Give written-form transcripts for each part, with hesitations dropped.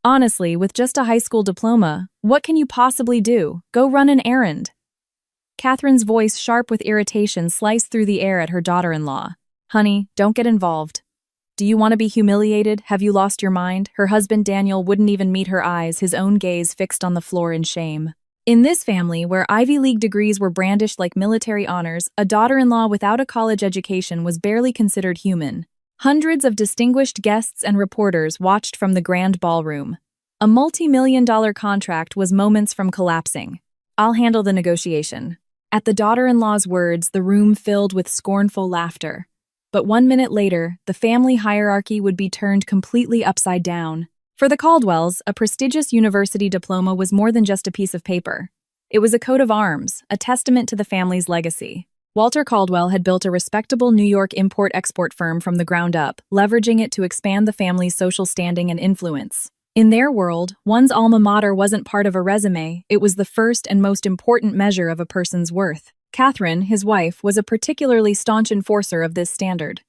Honestly, with just a high school diploma, what can you possibly do? Go run an errand. Catherine's voice, sharp with irritation, sliced through the air at her daughter-in-law. Honey, don't get involved. Do you want to be humiliated? Have you lost your mind? Her husband Daniel wouldn't even meet her eyes, his own gaze fixed on the floor in shame. In this family, where Ivy League degrees were brandished like military honors, a daughter-in-law without a college education was barely considered human. Hundreds of distinguished guests and reporters watched from the grand ballroom. A multi-million-dollar contract was moments from collapsing. I'll handle the negotiation. At the daughter-in-law's words, the room filled with scornful laughter. But 1 minute later, the family hierarchy would be turned completely upside down. For the Caldwells, a prestigious university diploma was more than just a piece of paper. It was a coat of arms, a testament to the family's legacy. Walter Caldwell had built a respectable New York import-export firm from the ground up, leveraging it to expand the family's social standing and influence. In their world, one's alma mater wasn't part of a resume, it was the first and most important measure of a person's worth. Catherine, his wife, was a particularly staunch enforcer of this standard.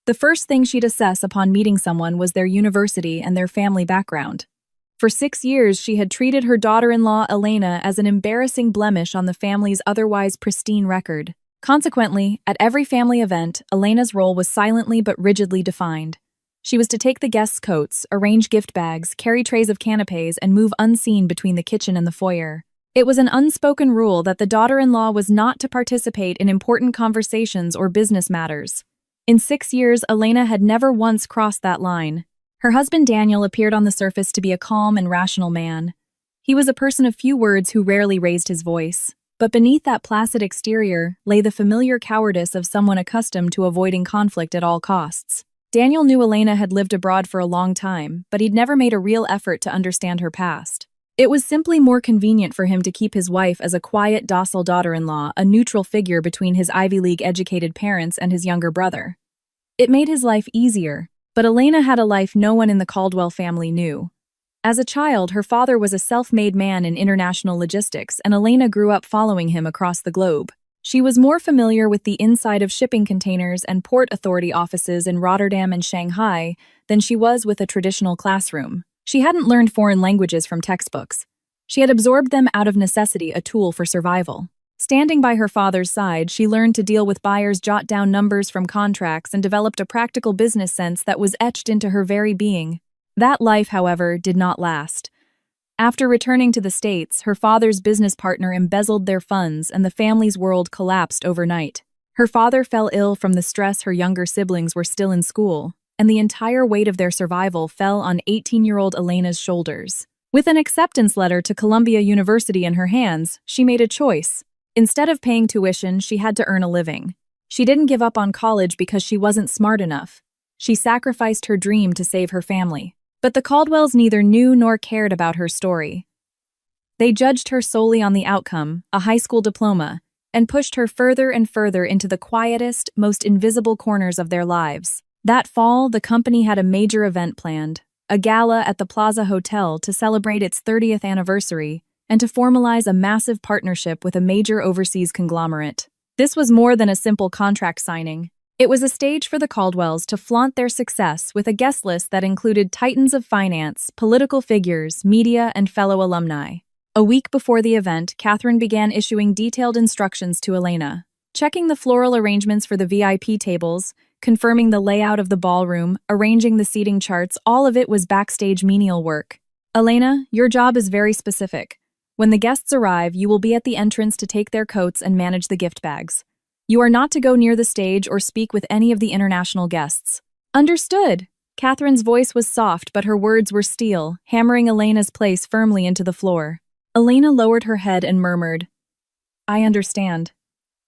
The first thing she'd assess upon meeting someone was their university and their family background. For 6 years, she had treated her daughter-in-law, Elena, as an embarrassing blemish on the family's otherwise pristine record. Consequently, at every family event, Elena's role was silently but rigidly defined. She was to take the guests' coats, arrange gift bags, carry trays of canapés, and move unseen between the kitchen and the foyer. It was an unspoken rule that the daughter-in-law was not to participate in important conversations or business matters. In 6 years, Elena had never once crossed that line. Her husband Daniel appeared on the surface to be a calm and rational man. He was a person of few words who rarely raised his voice. But beneath that placid exterior lay the familiar cowardice of someone accustomed to avoiding conflict at all costs. Daniel knew Elena had lived abroad for a long time, but he'd never made a real effort to understand her past. It was simply more convenient for him to keep his wife as a quiet, docile daughter-in-law, a neutral figure between his Ivy League-educated parents and his younger brother. It made his life easier, but Elena had a life no one in the Caldwell family knew. As a child, her father was a self-made man in international logistics, and Elena grew up following him across the globe. She was more familiar with the inside of shipping containers and port authority offices in Rotterdam and Shanghai than she was with a traditional classroom. She hadn't learned foreign languages from textbooks. She had absorbed them out of necessity, a tool for survival. Standing by her father's side, she learned to deal with buyers, jot down numbers from contracts, and developed a practical business sense that was etched into her very being. That life, however, did not last. After returning to the States, her father's business partner embezzled their funds and the family's world collapsed overnight. Her father fell ill from the stress her younger siblings were still in school, and the entire weight of their survival fell on 18-year-old Elena's shoulders. With an acceptance letter to Columbia University in her hands, she made a choice. Instead of paying tuition, she had to earn a living. She didn't give up on college because she wasn't smart enough. She sacrificed her dream to save her family. But the Caldwells neither knew nor cared about her story. They judged her solely on the outcome, a high school diploma, and pushed her further and further into the quietest, most invisible corners of their lives. That fall, the company had a major event planned, a gala at the Plaza Hotel to celebrate its 30th anniversary and to formalize a massive partnership with a major overseas conglomerate. This was more than a simple contract signing. It was a stage for the Caldwells to flaunt their success with a guest list that included titans of finance, political figures, media, and fellow alumni. A week before the event, Catherine began issuing detailed instructions to Elena, checking the floral arrangements for the VIP tables, confirming the layout of the ballroom, arranging the seating charts. All of it was backstage menial work. Elena, your job is very specific. When the guests arrive, you will be at the entrance to take their coats and manage the gift bags. You are not to go near the stage or speak with any of the international guests. Understood. Catherine's voice was soft, but her words were steel, hammering Elena's place firmly into the floor. Elena lowered her head and murmured, I understand.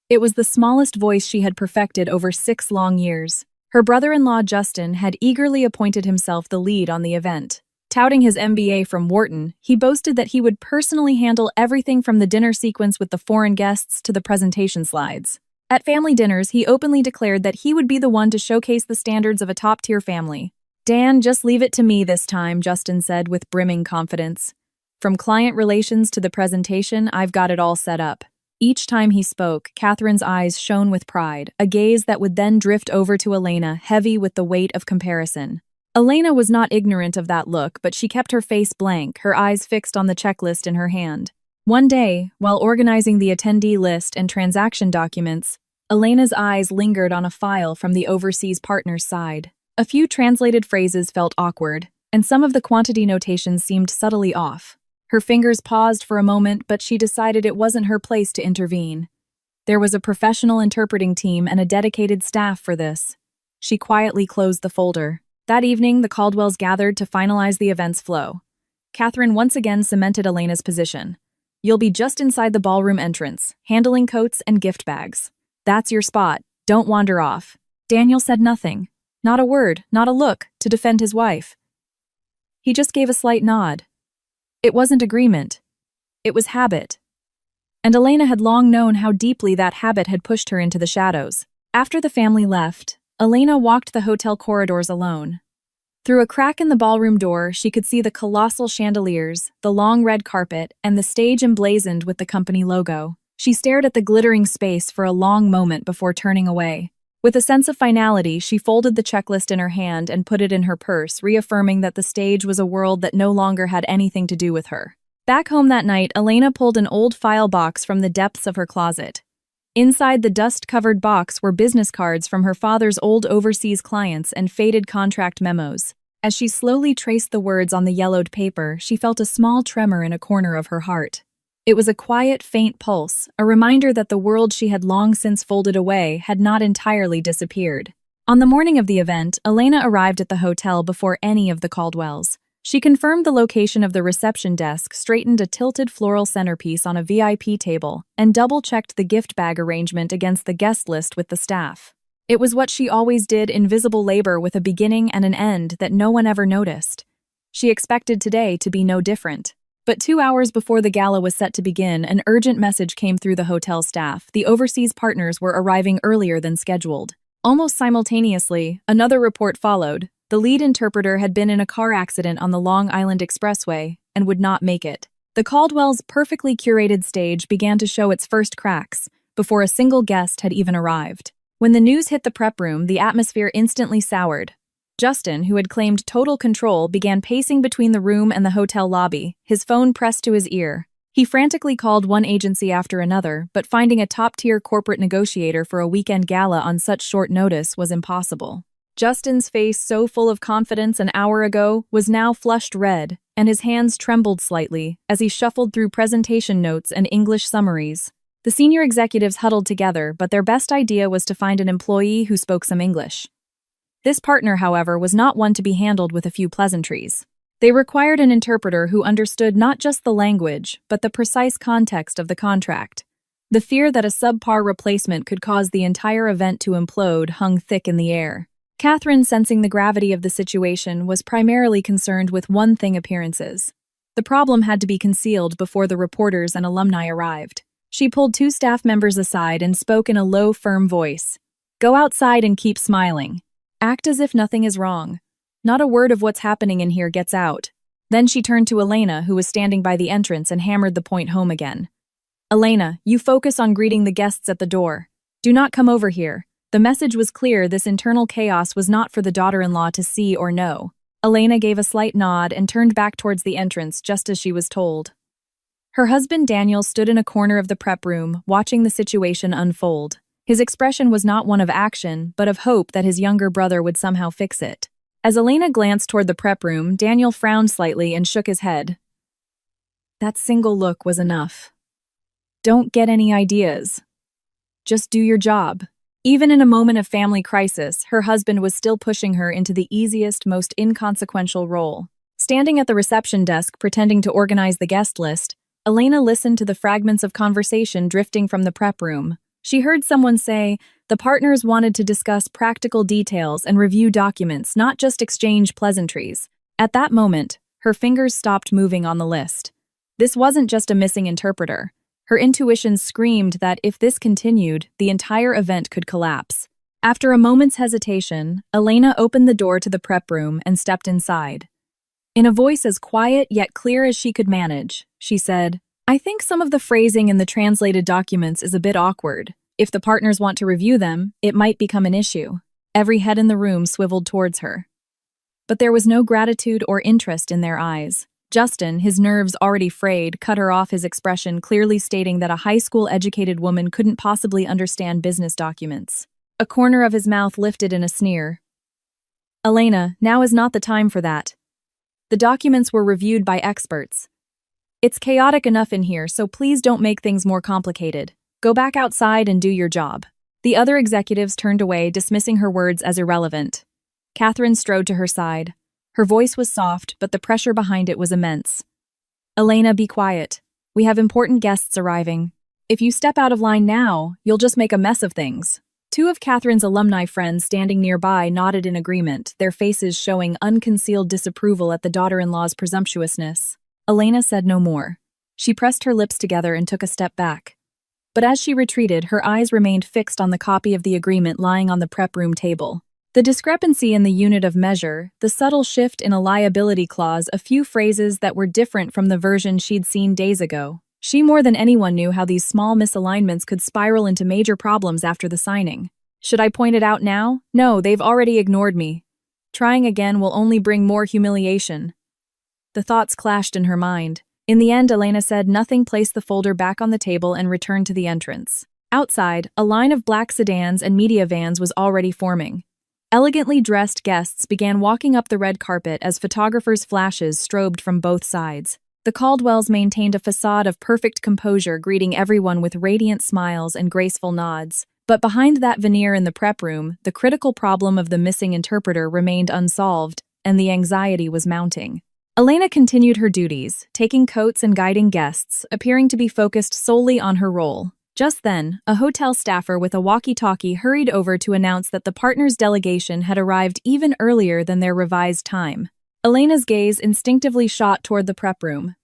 It was the smallest voice she had perfected over 6 long years. Her brother-in-law Justin had eagerly appointed himself the lead on the event. Touting his MBA from Wharton, he boasted that he would personally handle everything from the dinner sequence with the foreign guests to the presentation slides. At family dinners, he openly declared that he would be the one to showcase the standards of a top-tier family. Dan, just leave it to me this time, Justin said with brimming confidence. From client relations to the presentation, I've got it all set up. Each time he spoke, Catherine's eyes shone with pride, a gaze that would then drift over to Elena, heavy with the weight of comparison. Elena was not ignorant of that look, but she kept her face blank, her eyes fixed on the checklist in her hand. One day, while organizing the attendee list and transaction documents, Elena's eyes lingered on a file from the overseas partner's side. A few translated phrases felt awkward, and some of the quantity notations seemed subtly off. Her fingers paused for a moment, but she decided it wasn't her place to intervene. There was a professional interpreting team and a dedicated staff for this. She quietly closed the folder. That evening, the Caldwells gathered to finalize the event's flow. Catherine once again cemented Elena's position. You'll be just inside the ballroom entrance, handling coats and gift bags. That's your spot. Don't wander off. Daniel said nothing. Not a word, not a look, to defend his wife. He just gave a slight nod. It wasn't agreement. It was habit. And Elena had long known how deeply that habit had pushed her into the shadows. After the family left, Elena walked the hotel corridors alone. Through a crack in the ballroom door, she could see the colossal chandeliers, the long red carpet, and the stage emblazoned with the company logo. She stared at the glittering space for a long moment before turning away. With a sense of finality, she folded the checklist in her hand and put it in her purse, reaffirming that the stage was a world that no longer had anything to do with her. Back home that night, Elena pulled an old file box from the depths of her closet. Inside the dust-covered box were business cards from her father's old overseas clients and faded contract memos. As she slowly traced the words on the yellowed paper, she felt a small tremor in a corner of her heart. It was a quiet, faint pulse, a reminder that the world she had long since folded away had not entirely disappeared. On the morning of the event, Elena arrived at the hotel before any of the Caldwells. She confirmed the location of the reception desk, straightened a tilted floral centerpiece on a VIP table, and double-checked the gift bag arrangement against the guest list with the staff. It was what she always did, invisible labor with a beginning and an end that no one ever noticed. She expected today to be no different. But 2 hours before the gala was set to begin, an urgent message came through the hotel staff. The overseas partners were arriving earlier than scheduled. Almost simultaneously, another report followed. The lead interpreter had been in a car accident on the Long Island Expressway and would not make it. The Caldwells' perfectly curated stage began to show its first cracks before a single guest had even arrived. When the news hit the prep room, the atmosphere instantly soured. Justin, who had claimed total control, began pacing between the room and the hotel lobby, his phone pressed to his ear. He frantically called one agency after another, but finding a top-tier corporate negotiator for a weekend gala on such short notice was impossible. Justin's face, so full of confidence an hour ago, was now flushed red, and his hands trembled slightly as he shuffled through presentation notes and English summaries. The senior executives huddled together, but their best idea was to find an employee who spoke some English. This partner, however, was not one to be handled with a few pleasantries. They required an interpreter who understood not just the language, but the precise context of the contract. The fear that a subpar replacement could cause the entire event to implode hung thick in the air. Catherine, sensing the gravity of the situation, was primarily concerned with one thing: appearances. The problem had to be concealed before the reporters and alumni arrived. She pulled 2 staff members aside and spoke in a low, firm voice. "Go outside and keep smiling. Act as if nothing is wrong. Not a word of what's happening in here gets out." Then she turned to Elena, who was standing by the entrance, and hammered the point home again. "Elena, you focus on greeting the guests at the door. Do not come over here." The message was clear: this internal chaos was not for the daughter-in-law to see or know. Elena gave a slight nod and turned back towards the entrance just as she was told. Her husband Daniel stood in a corner of the prep room, watching the situation unfold. His expression was not one of action, but of hope that his younger brother would somehow fix it. As Elena glanced toward the prep room, Daniel frowned slightly and shook his head. That single look was enough. Don't get any ideas. Just do your job. Even in a moment of family crisis, her husband was still pushing her into the easiest, most inconsequential role. Standing at the reception desk, pretending to organize the guest list, Elena listened to the fragments of conversation drifting from the prep room. She heard someone say, the partners wanted to discuss practical details and review documents, not just exchange pleasantries. At that moment, her fingers stopped moving on the list. This wasn't just a missing interpreter. Her intuition screamed that if this continued, the entire event could collapse. After a moment's hesitation, Elena opened the door to the prep room and stepped inside. In a voice as quiet yet clear as she could manage, she said, I think some of the phrasing in the translated documents is a bit awkward. If the partners want to review them, it might become an issue. Every head in the room swiveled towards her. but there was no gratitude or interest in their eyes. Justin, his nerves already frayed, cut her off, his expression clearly stating that a high school-educated woman couldn't possibly understand business documents. A corner of his mouth lifted in a sneer. "Elena, now is not the time for that. The documents were reviewed by experts. It's chaotic enough in here, so please don't make things more complicated. Go back outside and do your job." The other executives turned away, dismissing her words as irrelevant. Catherine strode to her side. Her voice was soft, but the pressure behind it was immense. "Elena, be quiet. We have important guests arriving. If you step out of line now, you'll just make a mess of things." Two of Catherine's alumni friends standing nearby nodded in agreement, their faces showing unconcealed disapproval at the daughter-in-law's presumptuousness. Elena said no more. She pressed her lips together and took a step back. But as she retreated, her eyes remained fixed on the copy of the agreement lying on the prep room table. The discrepancy in the unit of measure, the subtle shift in a liability clause, a few phrases that were different from the version she'd seen days ago. She more than anyone knew how these small misalignments could spiral into major problems after the signing. Should I point it out now? No, they've already ignored me. Trying again will only bring more humiliation. The thoughts clashed in her mind. In the end, Elena said nothing, placed the folder back on the table, and returned to the entrance. Outside, a line of black sedans and media vans was already forming. Elegantly dressed guests began walking up the red carpet as photographers' flashes strobed from both sides. The Caldwells maintained a facade of perfect composure, greeting everyone with radiant smiles and graceful nods. But behind that veneer in the prep room, the critical problem of the missing interpreter remained unsolved, and the anxiety was mounting. Elena continued her duties, taking coats and guiding guests, appearing to be focused solely on her role. Just then, a hotel staffer with a walkie-talkie hurried over to announce that the partners' delegation had arrived even earlier than their revised time. Elena's gaze instinctively shot toward the prep room.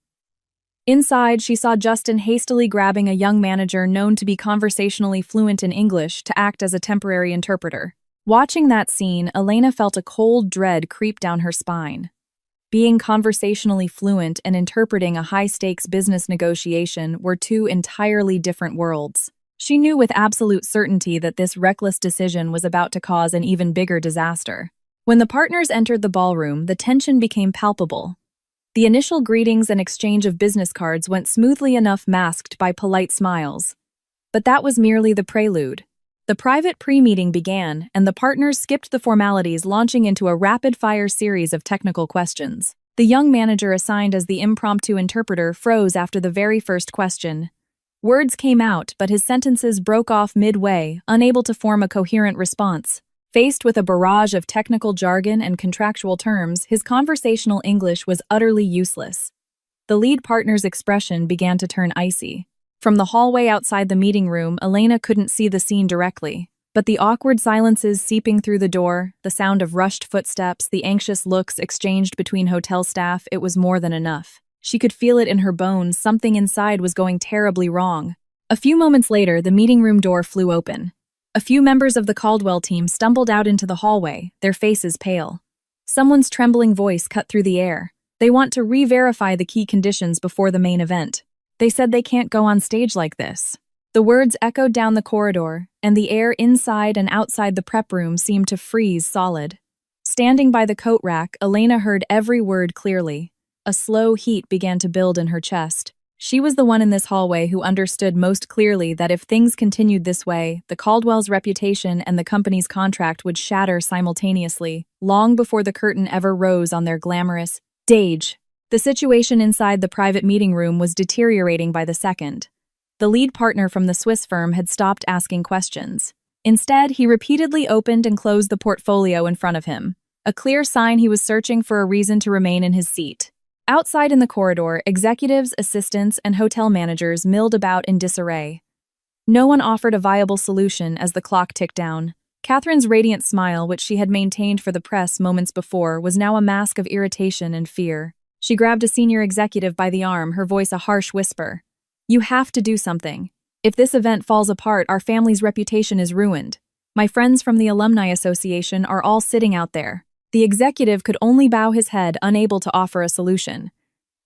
Inside, she saw Justin hastily grabbing a young manager known to be conversationally fluent in English to act as a temporary interpreter. Watching that scene, Elena felt a cold dread creep down her spine. Being conversationally fluent and interpreting a high-stakes business negotiation were two entirely different worlds. She knew with absolute certainty that this reckless decision was about to cause an even bigger disaster. When the partners entered the ballroom, the tension became palpable. The initial greetings and exchange of business cards went smoothly enough, masked by polite smiles. But that was merely the prelude. The private pre-meeting began, and the partners skipped the formalities, launching into a rapid-fire series of technical questions. The young manager assigned as the impromptu interpreter froze after the very first question. Words came out, but his sentences broke off midway, unable to form a coherent response. Faced with a barrage of technical jargon and contractual terms, his conversational English was utterly useless. The lead partner's expression began to turn icy. From the hallway outside the meeting room, Elena couldn't see the scene directly, but the awkward silences seeping through the door, the sound of rushed footsteps, the anxious looks exchanged between hotel staff, it was more than enough. She could feel it in her bones. Something inside was going terribly wrong. A few moments later, the meeting room door flew open. A few members of the Caldwell team stumbled out into the hallway, their faces pale. Someone's trembling voice cut through the air. They want to re-verify the key conditions before the main event. They said they can't go on stage like this. The words echoed down the corridor, and the air inside and outside the prep room seemed to freeze solid. Standing by the coat rack, Elena heard every word clearly. A slow heat began to build in her chest. She was the one in this hallway who understood most clearly that if things continued this way, the Caldwell's reputation and the company's contract would shatter simultaneously, long before the curtain ever rose on their glamorous stage. The situation inside the private meeting room was deteriorating by the second. The lead partner from the Swiss firm had stopped asking questions. Instead, he repeatedly opened and closed the portfolio in front of him, a clear sign he was searching for a reason to remain in his seat. Outside in the corridor, executives, assistants, and hotel managers milled about in disarray. No one offered a viable solution as the clock ticked down. Catherine's radiant smile, which she had maintained for the press moments before, was now a mask of irritation and fear. She grabbed a senior executive by the arm, her voice a harsh whisper. "You have to do something. If this event falls apart, our family's reputation is ruined. My friends from the Alumni Association are all sitting out there." The executive could only bow his head, unable to offer a solution.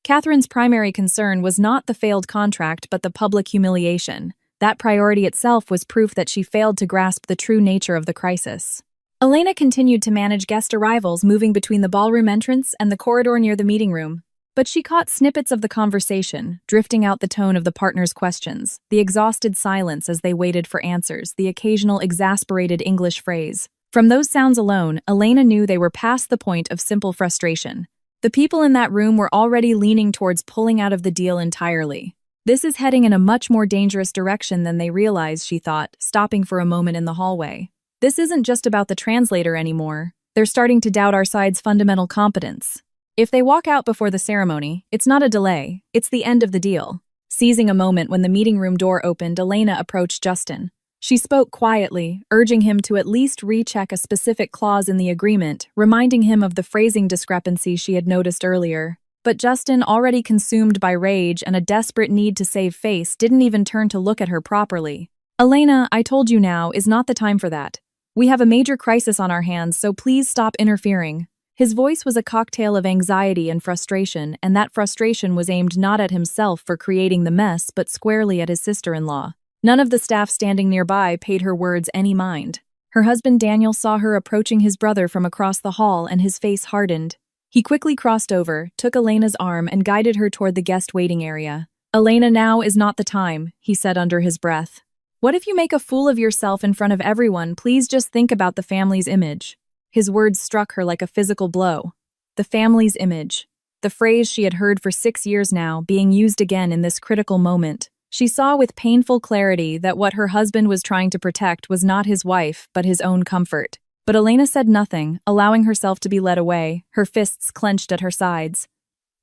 Catherine's primary concern was not the failed contract but the public humiliation. That priority itself was proof that she failed to grasp the true nature of the crisis. Elena continued to manage guest arrivals, moving between the ballroom entrance and the corridor near the meeting room. But she caught snippets of the conversation, drifting out the tone of the partners' questions, the exhausted silence as they waited for answers, the occasional exasperated English phrase. From those sounds alone, Elena knew they were past the point of simple frustration. The people in that room were already leaning towards pulling out of the deal entirely. This is heading in a much more dangerous direction than they realized, she thought, stopping for a moment in the hallway. This isn't just about the translator anymore. They're starting to doubt our side's fundamental competence. If they walk out before the ceremony, it's not a delay, it's the end of the deal. Seizing a moment when the meeting room door opened, Elena approached Justin. She spoke quietly, urging him to at least recheck a specific clause in the agreement, reminding him of the phrasing discrepancy she had noticed earlier. But Justin, already consumed by rage and a desperate need to save face, didn't even turn to look at her properly. Elena, I told you now, is not the time for that. We have a major crisis on our hands, so please stop interfering. His voice was a cocktail of anxiety and frustration, and that frustration was aimed not at himself for creating the mess, but squarely at his sister-in-law. None of the staff standing nearby paid her words any mind. Her husband Daniel saw her approaching his brother from across the hall, and his face hardened. He quickly crossed over, took Elena's arm, and guided her toward the guest waiting area. Elena, now is not the time, he said under his breath. What if you make a fool of yourself in front of everyone? Please just think about the family's image. His words struck her like a physical blow. The family's image. The phrase she had heard for 6 years now, being used again in this critical moment. She saw with painful clarity that what her husband was trying to protect was not his wife, but his own comfort. But Elena said nothing, allowing herself to be led away, her fists clenched at her sides.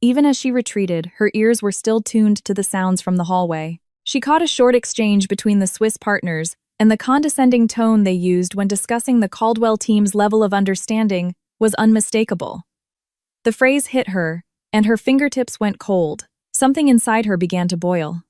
Even as she retreated, her ears were still tuned to the sounds from the hallway. She caught a short exchange between the Swiss partners, and the condescending tone they used when discussing the Caldwell team's level of understanding was unmistakable. The phrase hit her, and her fingertips went cold. Something inside her began to boil.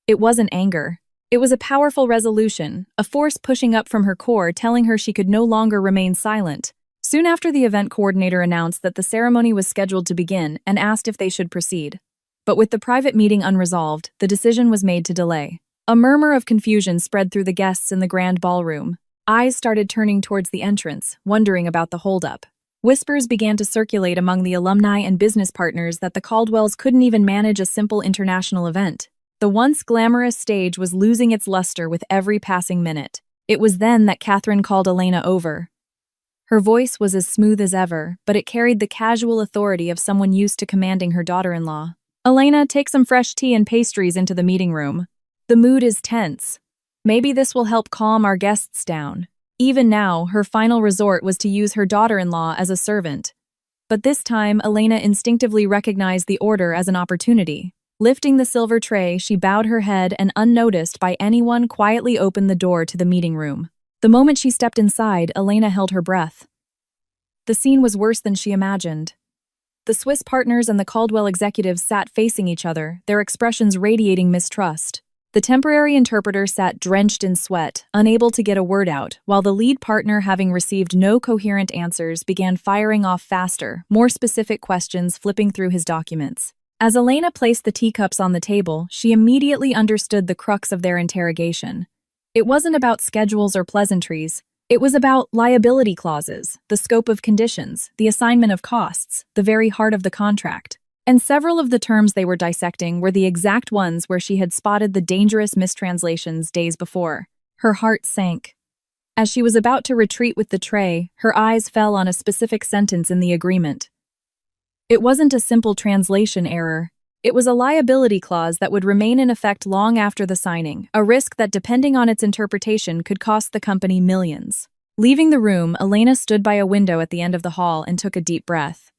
It wasn't anger. It was a powerful resolution, a force pushing up from her core, telling her she could no longer remain silent. Soon after, the event coordinator announced that the ceremony was scheduled to begin and asked if they should proceed. But with the private meeting unresolved, the decision was made to delay. A murmur of confusion spread through the guests in the grand ballroom. Eyes started turning towards the entrance, wondering about the holdup. Whispers began to circulate among the alumni and business partners that the Caldwells couldn't even manage a simple international event. The once glamorous stage was losing its luster with every passing minute. It was then that Catherine called Elena over. Her voice was as smooth as ever, but it carried the casual authority of someone used to commanding her daughter-in-law. Elena, take some fresh tea and pastries into the meeting room. The mood is tense. Maybe this will help calm our guests down. Even now, her final resort was to use her daughter-in-law as a servant. But this time, Elena instinctively recognized the order as an opportunity. Lifting the silver tray, she bowed her head and, unnoticed by anyone, quietly opened the door to the meeting room. The moment she stepped inside, Elena held her breath. The scene was worse than she imagined. The Swiss partners and the Caldwell executives sat facing each other, their expressions radiating mistrust. The temporary interpreter sat drenched in sweat, unable to get a word out, while the lead partner, having received no coherent answers, began firing off faster, more specific questions, flipping through his documents. As Elena placed the teacups on the table, she immediately understood the crux of their interrogation. It wasn't about schedules or pleasantries. It was about liability clauses, the scope of conditions, the assignment of costs, the very heart of the contract. And several of the terms they were dissecting were the exact ones where she had spotted the dangerous mistranslations days before. Her heart sank. As she was about to retreat with the tray, her eyes fell on a specific sentence in the agreement. It wasn't a simple translation error. It was a liability clause that would remain in effect long after the signing, a risk that, depending on its interpretation, could cost the company millions. Leaving the room, Elena stood by a window at the end of the hall and took a deep breath.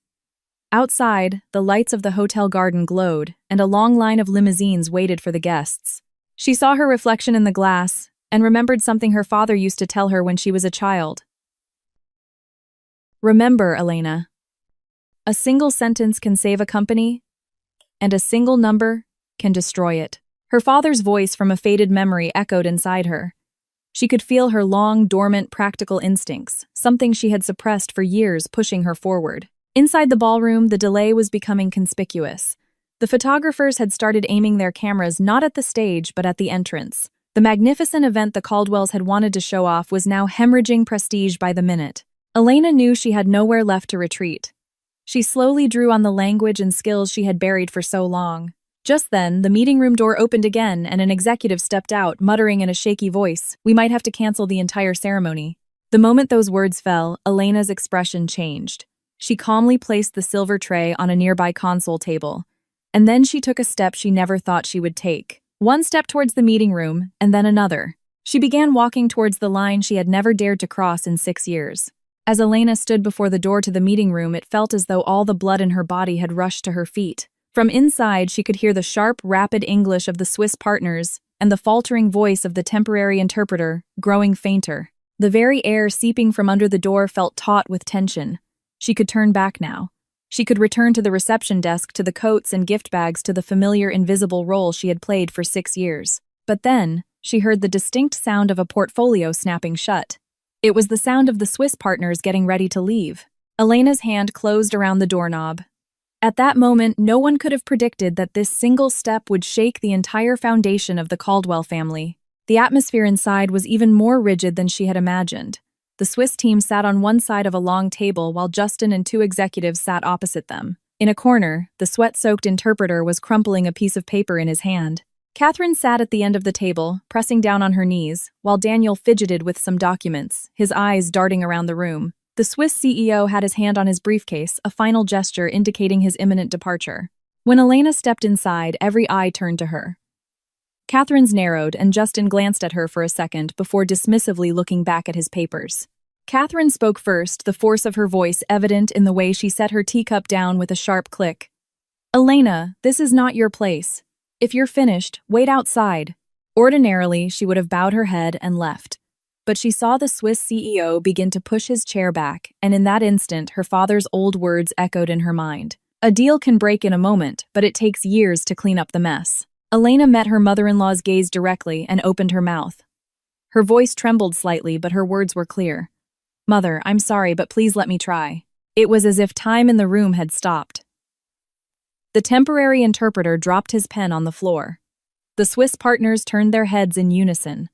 Outside, the lights of the hotel garden glowed, and a long line of limousines waited for the guests. She saw her reflection in the glass and remembered something her father used to tell her when she was a child. Remember, Elena, a single sentence can save a company, and a single number can destroy it. Her father's voice from a faded memory echoed inside her. She could feel her long, dormant, practical instincts, something she had suppressed for years, pushing her forward. Inside the ballroom, the delay was becoming conspicuous. The photographers had started aiming their cameras not at the stage, but at the entrance. The magnificent event the Caldwells had wanted to show off was now hemorrhaging prestige by the minute. Elena knew she had nowhere left to retreat. She slowly drew on the language and skills she had buried for so long. Just then, the meeting room door opened again and an executive stepped out, muttering in a shaky voice, "We might have to cancel the entire ceremony." The moment those words fell, Elena's expression changed. She calmly placed the silver tray on a nearby console table. And then she took a step she never thought she would take. One step towards the meeting room, and then another. She began walking towards the line she had never dared to cross in 6 years. As Elena stood before the door to the meeting room, it felt as though all the blood in her body had rushed to her feet. From inside, she could hear the sharp, rapid English of the Swiss partners and the faltering voice of the temporary interpreter, growing fainter. The very air seeping from under the door felt taut with tension. She could turn back now. She could return to the reception desk, to the coats and gift bags, to the familiar invisible role she had played for 6 years. But then, she heard the distinct sound of a portfolio snapping shut. It was the sound of the Swiss partners getting ready to leave. Elena's hand closed around the doorknob. At that moment, no one could have predicted that this single step would shake the entire foundation of the Caldwell family. The atmosphere inside was even more rigid than she had imagined. The Swiss team sat on one side of a long table while Justin and 2 executives sat opposite them. In a corner, the sweat-soaked interpreter was crumpling a piece of paper in his hand. Catherine sat at the end of the table, pressing down on her knees, while Daniel fidgeted with some documents, his eyes darting around the room. The Swiss CEO had his hand on his briefcase, a final gesture indicating his imminent departure. When Elena stepped inside, every eye turned to her. Catherine's narrowed, and Justin glanced at her for a second before dismissively looking back at his papers. Catherine spoke first, the force of her voice evident in the way she set her teacup down with a sharp click. "Elena, this is not your place. If you're finished, wait outside." Ordinarily, she would have bowed her head and left. But she saw the Swiss CEO begin to push his chair back, and in that instant, her father's old words echoed in her mind. "A deal can break in a moment, but it takes years to clean up the mess." Elena met her mother-in-law's gaze directly and opened her mouth. Her voice trembled slightly, but her words were clear. "Mother, I'm sorry, but please let me try." It was as if time in the room had stopped. The temporary interpreter dropped his pen on the floor. The Swiss partners turned their heads in unison.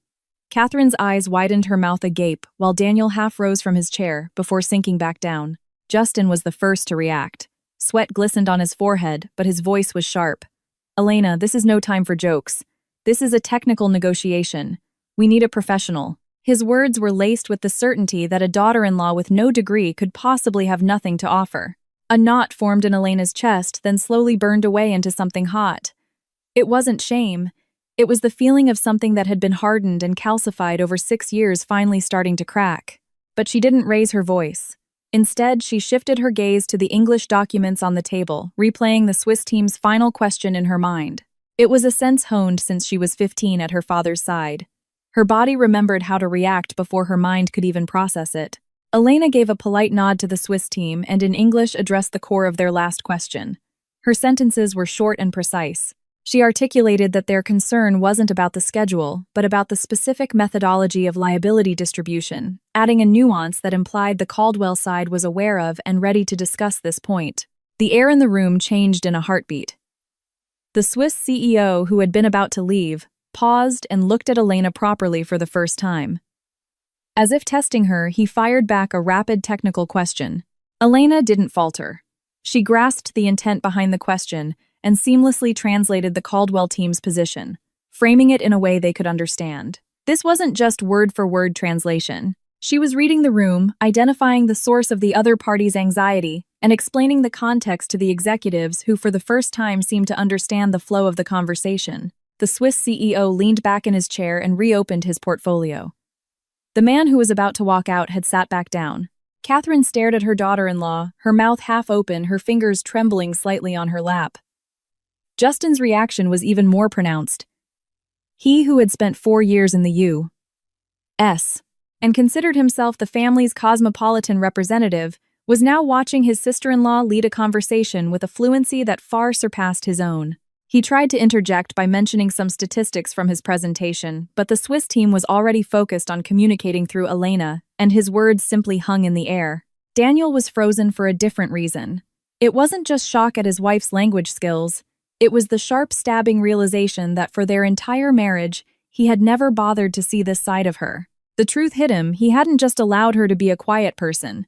Catherine's eyes widened, her mouth agape, while Daniel half rose from his chair before sinking back down. Justin was the first to react. Sweat glistened on his forehead, but his voice was sharp. "Elena, this is no time for jokes. This is a technical negotiation. We need a professional." His words were laced with the certainty that a daughter-in-law with no degree could possibly have nothing to offer. A knot formed in Elena's chest, then slowly burned away into something hot. It wasn't shame. It was the feeling of something that had been hardened and calcified over 6 years finally starting to crack. But she didn't raise her voice. Instead, she shifted her gaze to the English documents on the table, replaying the Swiss team's final question in her mind. It was a sense honed since she was 15 at her father's side. Her body remembered how to react before her mind could even process it. Elena gave a polite nod to the Swiss team and in English addressed the core of their last question. Her sentences were short and precise. She articulated that their concern wasn't about the schedule, but about the specific methodology of liability distribution, adding a nuance that implied the Caldwell side was aware of and ready to discuss this point. The air in the room changed in a heartbeat. The Swiss CEO, who had been about to leave, paused and looked at Elena properly for the first time. As if testing her, he fired back a rapid technical question. Elena didn't falter. She grasped the intent behind the question and seamlessly translated the Caldwell team's position, framing it in a way they could understand. This wasn't just word-for-word translation. She was reading the room, identifying the source of the other party's anxiety, and explaining the context to the executives who for the first time seemed to understand the flow of the conversation. The Swiss CEO leaned back in his chair and reopened his portfolio. The man who was about to walk out had sat back down. Catherine stared at her daughter-in-law, her mouth half open, her fingers trembling slightly on her lap. Justin's reaction was even more pronounced. He who had spent 4 years in the U.S. and considered himself the family's cosmopolitan representative was now watching his sister-in-law lead a conversation with a fluency that far surpassed his own. He tried to interject by mentioning some statistics from his presentation, but the Swiss team was already focused on communicating through Elena, and his words simply hung in the air. Daniel was frozen for a different reason. It wasn't just shock at his wife's language skills. It was the sharp stabbing realization that for their entire marriage, he had never bothered to see this side of her. The truth hit him. He hadn't just allowed her to be a quiet person.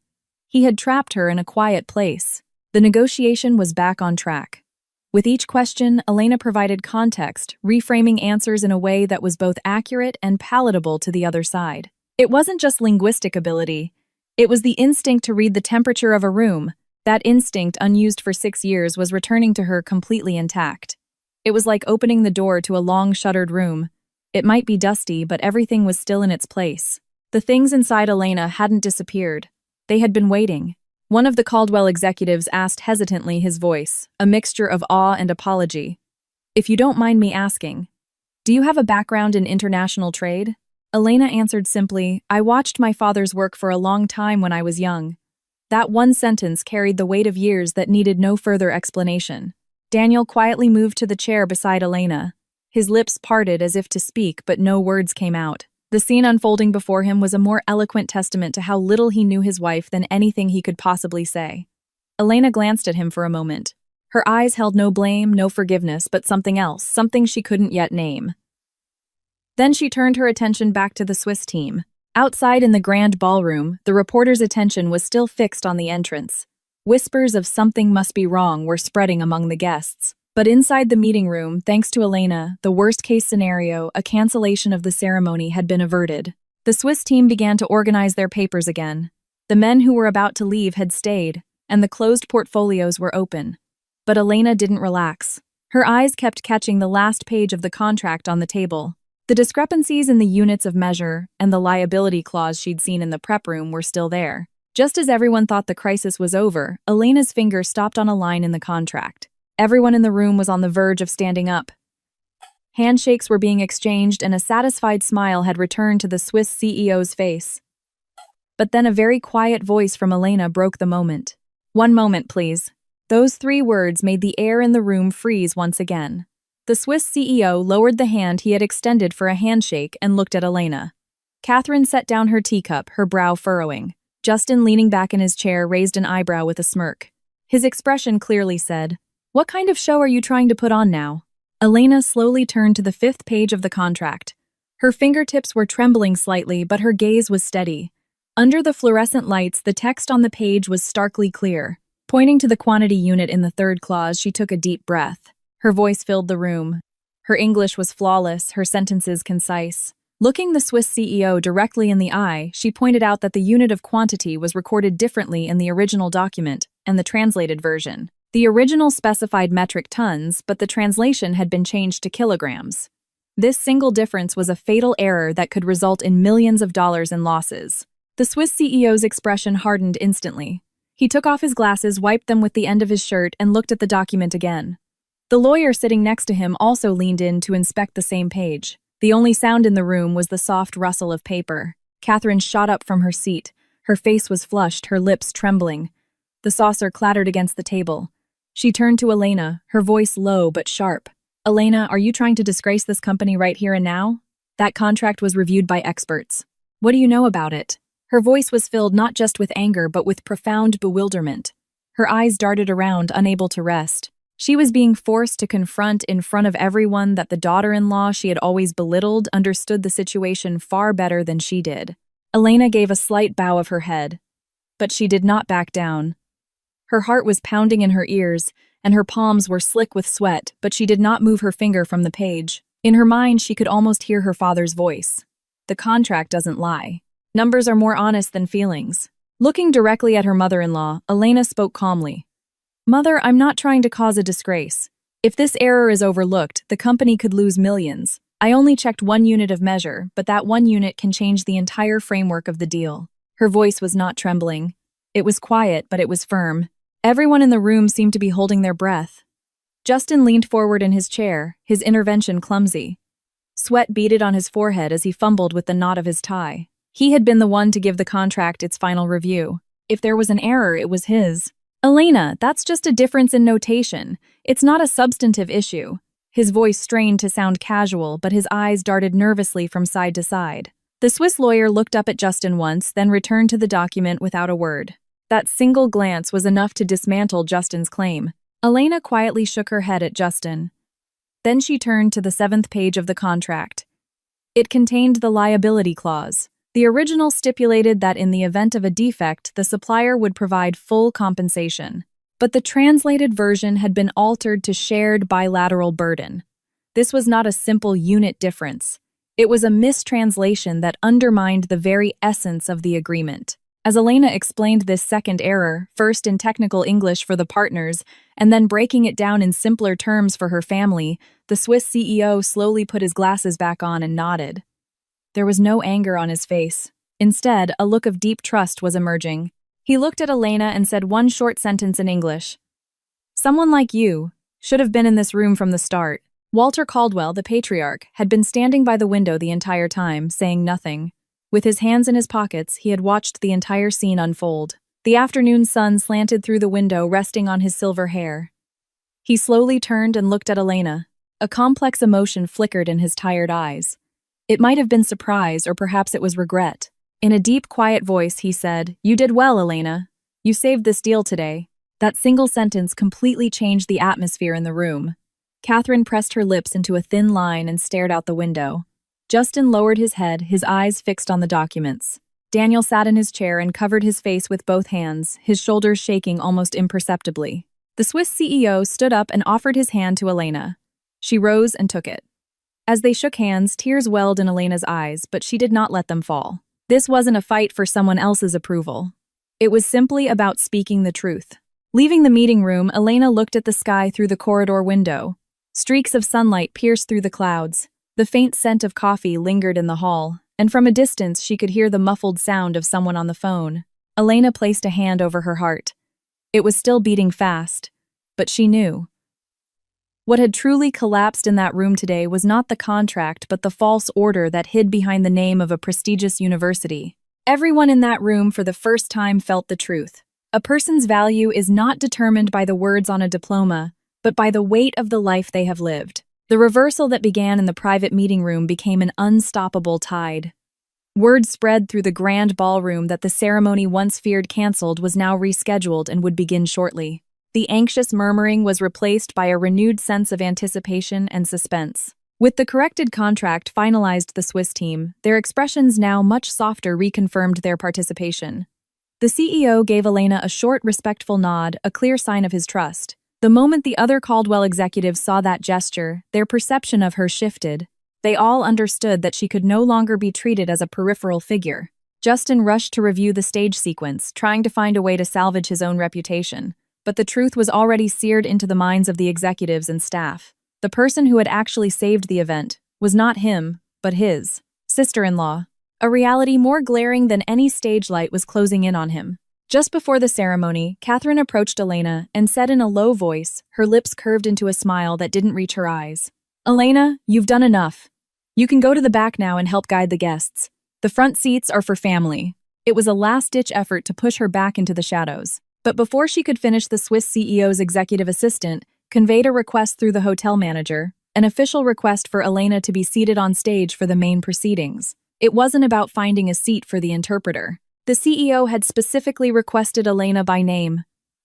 He had trapped her in a quiet place. The negotiation was back on track. With each question, Elena provided context, reframing answers in a way that was both accurate and palatable to the other side. It wasn't just linguistic ability. It was the instinct to read the temperature of a room. That instinct, unused for 6 years, was returning to her completely intact. It was like opening the door to a long-shuttered room. It might be dusty, but everything was still in its place. The things inside Elena hadn't disappeared. They had been waiting. One of the Caldwell executives asked hesitantly, his voice, a mixture of awe and apology. "If you don't mind me asking, do you have a background in international trade?" Elena answered simply, "I watched my father's work for a long time when I was young." That one sentence carried the weight of years that needed no further explanation. Daniel quietly moved to the chair beside Elena. His lips parted as if to speak, but no words came out. The scene unfolding before him was a more eloquent testament to how little he knew his wife than anything he could possibly say. Elena glanced at him for a moment. Her eyes held no blame, no forgiveness, but something else, something she couldn't yet name. Then she turned her attention back to the Swiss team. Outside in the grand ballroom, the reporter's attention was still fixed on the entrance. Whispers of something must be wrong were spreading among the guests. But inside the meeting room, thanks to Elena, the worst-case scenario, a cancellation of the ceremony, had been averted. The Swiss team began to organize their papers again. The men who were about to leave had stayed, and the closed portfolios were open. But Elena didn't relax. Her eyes kept catching the last page of the contract on the table. The discrepancies in the units of measure and the liability clause she'd seen in the prep room were still there. Just as everyone thought the crisis was over, Elena's finger stopped on a line in the contract. Everyone in the room was on the verge of standing up. Handshakes were being exchanged and a satisfied smile had returned to the Swiss CEO's face. But then a very quiet voice from Elena broke the moment. "One moment, please." Those 3 words made the air in the room freeze once again. The Swiss CEO lowered the hand he had extended for a handshake and looked at Elena. Catherine set down her teacup, her brow furrowing. Justin, leaning back in his chair, raised an eyebrow with a smirk. His expression clearly said, "What kind of show are you trying to put on now?" Elena slowly turned to the 5th page of the contract. Her fingertips were trembling slightly, but her gaze was steady. Under the fluorescent lights, the text on the page was starkly clear. Pointing to the quantity unit in the 3rd clause, she took a deep breath. Her voice filled the room. Her English was flawless, her sentences concise. Looking the Swiss CEO directly in the eye, she pointed out that the unit of quantity was recorded differently in the original document and the translated version. The original specified metric tons, but the translation had been changed to kilograms. This single difference was a fatal error that could result in millions of dollars in losses. The Swiss CEO's expression hardened instantly. He took off his glasses, wiped them with the end of his shirt, and looked at the document again. The lawyer sitting next to him also leaned in to inspect the same page. The only sound in the room was the soft rustle of paper. Catherine shot up from her seat. Her face was flushed, her lips trembling. The saucer clattered against the table. She turned to Elena, her voice low but sharp. "Elena, are you trying to disgrace this company right here and now? That contract was reviewed by experts. What do you know about it?" Her voice was filled not just with anger but with profound bewilderment. Her eyes darted around, unable to rest. She was being forced to confront in front of everyone that the daughter-in-law she had always belittled understood the situation far better than she did. Elena gave a slight bow of her head. But she did not back down. Her heart was pounding in her ears, and her palms were slick with sweat, but she did not move her finger from the page. In her mind, she could almost hear her father's voice. "The contract doesn't lie. Numbers are more honest than feelings." Looking directly at her mother-in-law, Elena spoke calmly. "Mother, I'm not trying to cause a disgrace. If this error is overlooked, the company could lose millions. I only checked 1 unit of measure, but that 1 unit can change the entire framework of the deal." Her voice was not trembling. It was quiet, but it was firm. Everyone in the room seemed to be holding their breath. Justin leaned forward in his chair, his intervention clumsy. Sweat beaded on his forehead as he fumbled with the knot of his tie. He had been the one to give the contract its final review. If there was an error, it was his. "Elena, that's just a difference in notation. It's not a substantive issue." His voice strained to sound casual, but his eyes darted nervously from side to side. The Swiss lawyer looked up at Justin once, then returned to the document without a word. That single glance was enough to dismantle Justin's claim. Elena quietly shook her head at Justin. Then she turned to the 7th page of the contract. It contained the liability clause. The original stipulated that in the event of a defect, the supplier would provide full compensation. But the translated version had been altered to shared bilateral burden. This was not a simple unit difference. It was a mistranslation that undermined the very essence of the agreement. As Elena explained this second error, first in technical English for the partners, and then breaking it down in simpler terms for her family, the Swiss CEO slowly put his glasses back on and nodded. There was no anger on his face. Instead, a look of deep trust was emerging. He looked at Elena and said one short sentence in English. "Someone like you should have been in this room from the start." Walter Caldwell, the patriarch, had been standing by the window the entire time, saying nothing. With his hands in his pockets, he had watched the entire scene unfold. The afternoon sun slanted through the window, resting on his silver hair. He slowly turned and looked at Elena. A complex emotion flickered in his tired eyes. It might have been surprise, or perhaps it was regret. In a deep, quiet voice, he said, "You did well, Elena. You saved this deal today." That single sentence completely changed the atmosphere in the room. Catherine pressed her lips into a thin line and stared out the window. Justin lowered his head, his eyes fixed on the documents. Daniel sat in his chair and covered his face with both hands, his shoulders shaking almost imperceptibly. The Swiss CEO stood up and offered his hand to Elena. She rose and took it. As they shook hands, tears welled in Elena's eyes, but she did not let them fall. This wasn't a fight for someone else's approval. It was simply about speaking the truth. Leaving the meeting room, Elena looked at the sky through the corridor window. Streaks of sunlight pierced through the clouds. The faint scent of coffee lingered in the hall, and from a distance she could hear the muffled sound of someone on the phone. Elena placed a hand over her heart. It was still beating fast, but she knew. What had truly collapsed in that room today was not the contract but the false order that hid behind the name of a prestigious university. Everyone in that room for the first time felt the truth. A person's value is not determined by the words on a diploma, but by the weight of the life they have lived. The reversal that began in the private meeting room became an unstoppable tide. Word spread through the grand ballroom that the ceremony once feared canceled was now rescheduled and would begin shortly. The anxious murmuring was replaced by a renewed sense of anticipation and suspense. With the corrected contract finalized, the Swiss team, their expressions now much softer, reconfirmed their participation. The CEO gave Elena a short, respectful nod, a clear sign of his trust. The moment the other Caldwell executives saw that gesture, their perception of her shifted. They all understood that she could no longer be treated as a peripheral figure. Justin rushed to review the stage sequence, trying to find a way to salvage his own reputation. But the truth was already seared into the minds of the executives and staff. The person who had actually saved the event was not him, but his sister-in-law. A reality more glaring than any stage light was closing in on him. Just before the ceremony, Catherine approached Elena and said in a low voice, her lips curved into a smile that didn't reach her eyes, "Elena, you've done enough. You can go to the back now and help guide the guests. The front seats are for family." It was a last-ditch effort to push her back into the shadows. But before she could finish, the Swiss CEO's executive assistant conveyed a request through the hotel manager, an official request for Elena to be seated on stage for the main proceedings. It wasn't about finding a seat for the interpreter. The CEO had specifically requested Elena by name.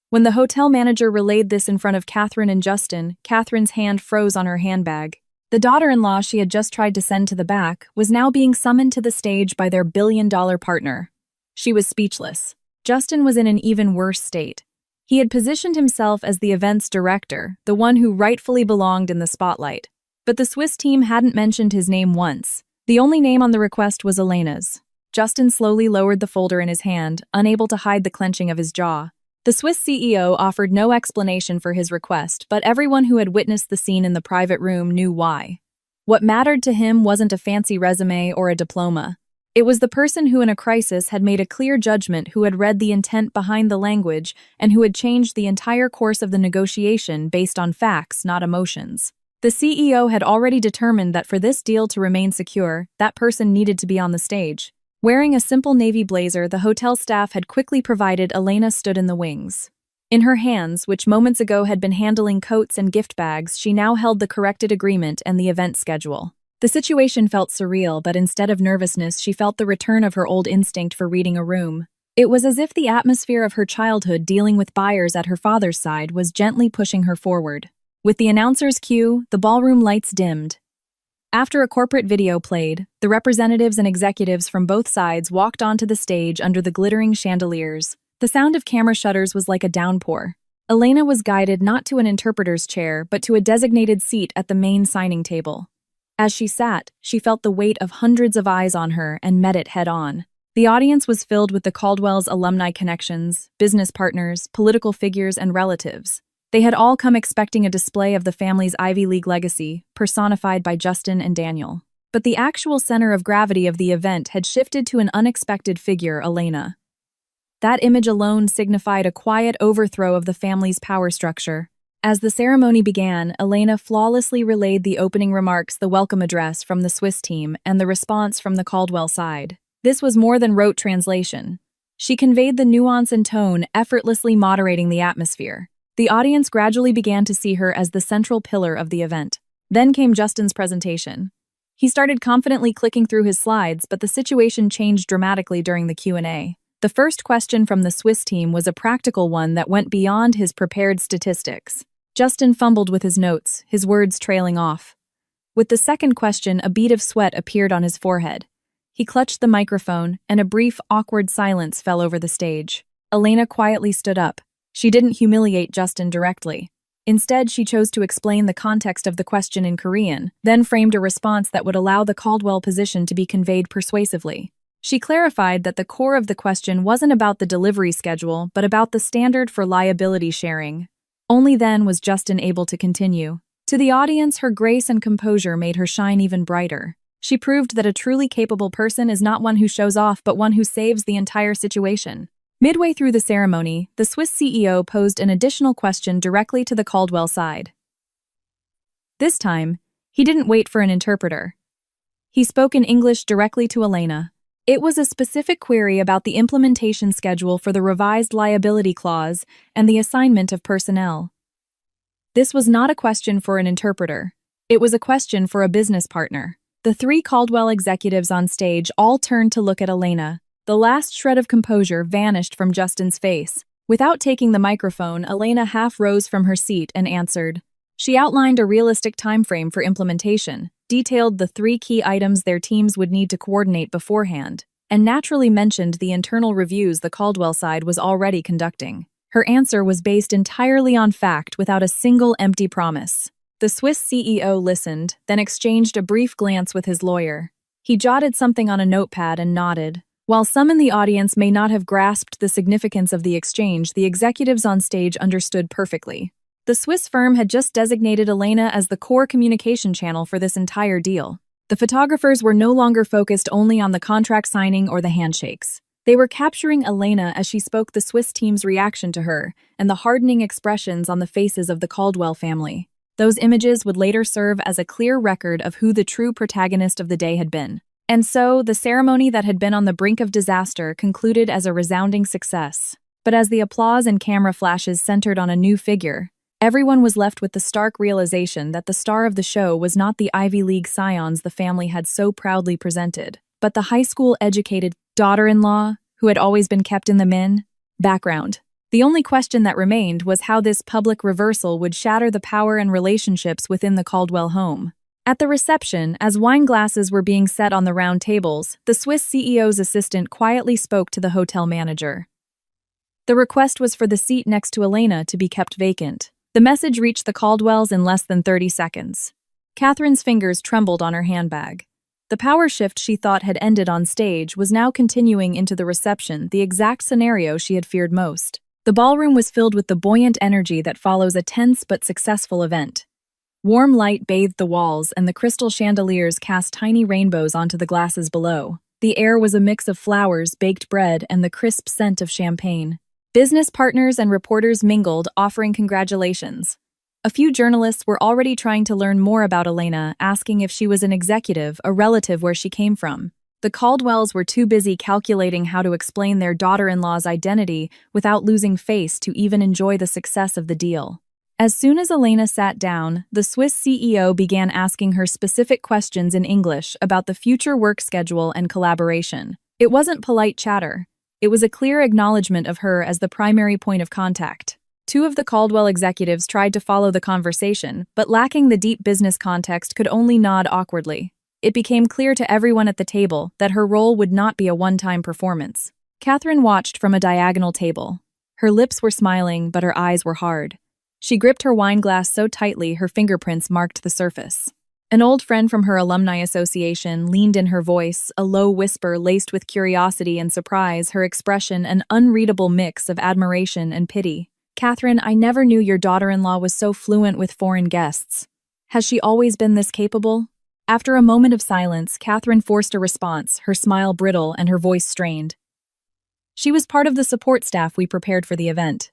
When the hotel manager relayed this in front of Catherine and Justin, Catherine's hand froze on her handbag. The daughter-in-law she had just tried to send to the back was now being summoned to the stage by their billion-dollar partner. She was speechless. Justin was in an even worse state. He had positioned himself as the event's director, the one who rightfully belonged in the spotlight. But the Swiss team hadn't mentioned his name once. The only name on the request was Elena's. Justin slowly lowered the folder in his hand, unable to hide the clenching of his jaw. The Swiss CEO offered no explanation for his request, but everyone who had witnessed the scene in the private room knew why. What mattered to him wasn't a fancy resume or a diploma. It was the person who in a crisis had made a clear judgment, who had read the intent behind the language, and who had changed the entire course of the negotiation based on facts, not emotions. The CEO had already determined that for this deal to remain secure, that person needed to be on the stage. Wearing a simple navy blazer, the hotel staff had quickly provided, Elena stood in the wings. In her hands, which moments ago had been handling coats and gift bags, she now held the corrected agreement and the event schedule. The situation felt surreal, but instead of nervousness, she felt the return of her old instinct for reading a room. It was as if the atmosphere of her childhood dealing with buyers at her father's side was gently pushing her forward. With the announcer's cue, the ballroom lights dimmed. After a corporate video played, the representatives and executives from both sides walked onto the stage under the glittering chandeliers. The sound of camera shutters was like a downpour. Elena was guided not to an interpreter's chair, but to a designated seat at the main signing table. As she sat, she felt the weight of hundreds of eyes on her and met it head-on. The audience was filled with the Caldwell's alumni connections, business partners, political figures, and relatives. They had all come expecting a display of the family's Ivy League legacy, personified by Justin and Daniel. But the actual center of gravity of the event had shifted to an unexpected figure, Elena. That image alone signified a quiet overthrow of the family's power structure. As the ceremony began, Elena flawlessly relayed the opening remarks, the welcome address from the Swiss team, and the response from the Caldwell side. This was more than rote translation. She conveyed the nuance and tone, effortlessly moderating the atmosphere. The audience gradually began to see her as the central pillar of the event. Then came Justin's presentation. He started confidently clicking through his slides, but the situation changed dramatically during the Q&A. The first question from the Swiss team was a practical one that went beyond his prepared statistics. Justin fumbled with his notes, his words trailing off. With the second question, a bead of sweat appeared on his forehead. He clutched the microphone, and a brief, awkward silence fell over the stage. Elena quietly stood up. She didn't humiliate Justin directly. Instead, she chose to explain the context of the question in Korean, then framed a response that would allow the Caldwell position to be conveyed persuasively. She clarified that the core of the question wasn't about the delivery schedule, but about the standard for liability sharing. Only then was Justin able to continue. To the audience, her grace and composure made her shine even brighter. She proved that a truly capable person is not one who shows off, but one who saves the entire situation. Midway through the ceremony, the Swiss CEO posed an additional question directly to the Caldwell side. This time, he didn't wait for an interpreter. He spoke in English directly to Elena. It was a specific query about the implementation schedule for the revised liability clause and the assignment of personnel. This was not a question for an interpreter. It was a question for a business partner. The three Caldwell executives on stage all turned to look at Elena. The last shred of composure vanished from Justin's face. Without taking the microphone, Elena half rose from her seat and answered. She outlined a realistic timeframe for implementation, detailed the 3 key items their teams would need to coordinate beforehand, and naturally mentioned the internal reviews the Caldwell side was already conducting. Her answer was based entirely on fact without a single empty promise. The Swiss CEO listened, then exchanged a brief glance with his lawyer. He jotted something on a notepad and nodded. While some in the audience may not have grasped the significance of the exchange, the executives on stage understood perfectly. The Swiss firm had just designated Elena as the core communication channel for this entire deal. The photographers were no longer focused only on the contract signing or the handshakes. They were capturing Elena as she spoke, the Swiss team's reaction to her, and the hardening expressions on the faces of the Caldwell family. Those images would later serve as a clear record of who the true protagonist of the day had been. And so, the ceremony that had been on the brink of disaster concluded as a resounding success. But as the applause and camera flashes centered on a new figure, everyone was left with the stark realization that the star of the show was not the Ivy League scions the family had so proudly presented, but the high school-educated daughter-in-law who had always been kept in the background. The only question that remained was how this public reversal would shatter the power and relationships within the Caldwell home. At the reception, as wine glasses were being set on the round tables, the Swiss CEO's assistant quietly spoke to the hotel manager. The request was for the seat next to Elena to be kept vacant. The message reached the Caldwells in less than 30 seconds. Catherine's fingers trembled on her handbag. The power shift she thought had ended on stage was now continuing into the reception, the exact scenario she had feared most. The ballroom was filled with the buoyant energy that follows a tense but successful event. Warm light bathed the walls, and the crystal chandeliers cast tiny rainbows onto the glasses below. The air was a mix of flowers, baked bread, and the crisp scent of champagne. Business partners and reporters mingled, offering congratulations. A few journalists were already trying to learn more about Elena, asking if she was an executive, a relative where she came from. The Caldwells were too busy calculating how to explain their daughter-in-law's identity without losing face to even enjoy the success of the deal. As soon as Elena sat down, the Swiss CEO began asking her specific questions in English about the future work schedule and collaboration. It wasn't polite chatter. It was a clear acknowledgement of her as the primary point of contact. Two of the Caldwell executives tried to follow the conversation, but lacking the deep business context could only nod awkwardly. It became clear to everyone at the table that her role would not be a one-time performance. Catherine watched from a diagonal table. Her lips were smiling, but her eyes were hard. She gripped her wine glass so tightly her fingerprints marked the surface. An old friend from her alumni association leaned in, her voice, a low whisper laced with curiosity and surprise, her expression an unreadable mix of admiration and pity. "Catherine, I never knew your daughter-in-law was so fluent with foreign guests. Has she always been this capable?" After a moment of silence, Catherine forced a response, her smile brittle and her voice strained. "She was part of the support staff we prepared for the event.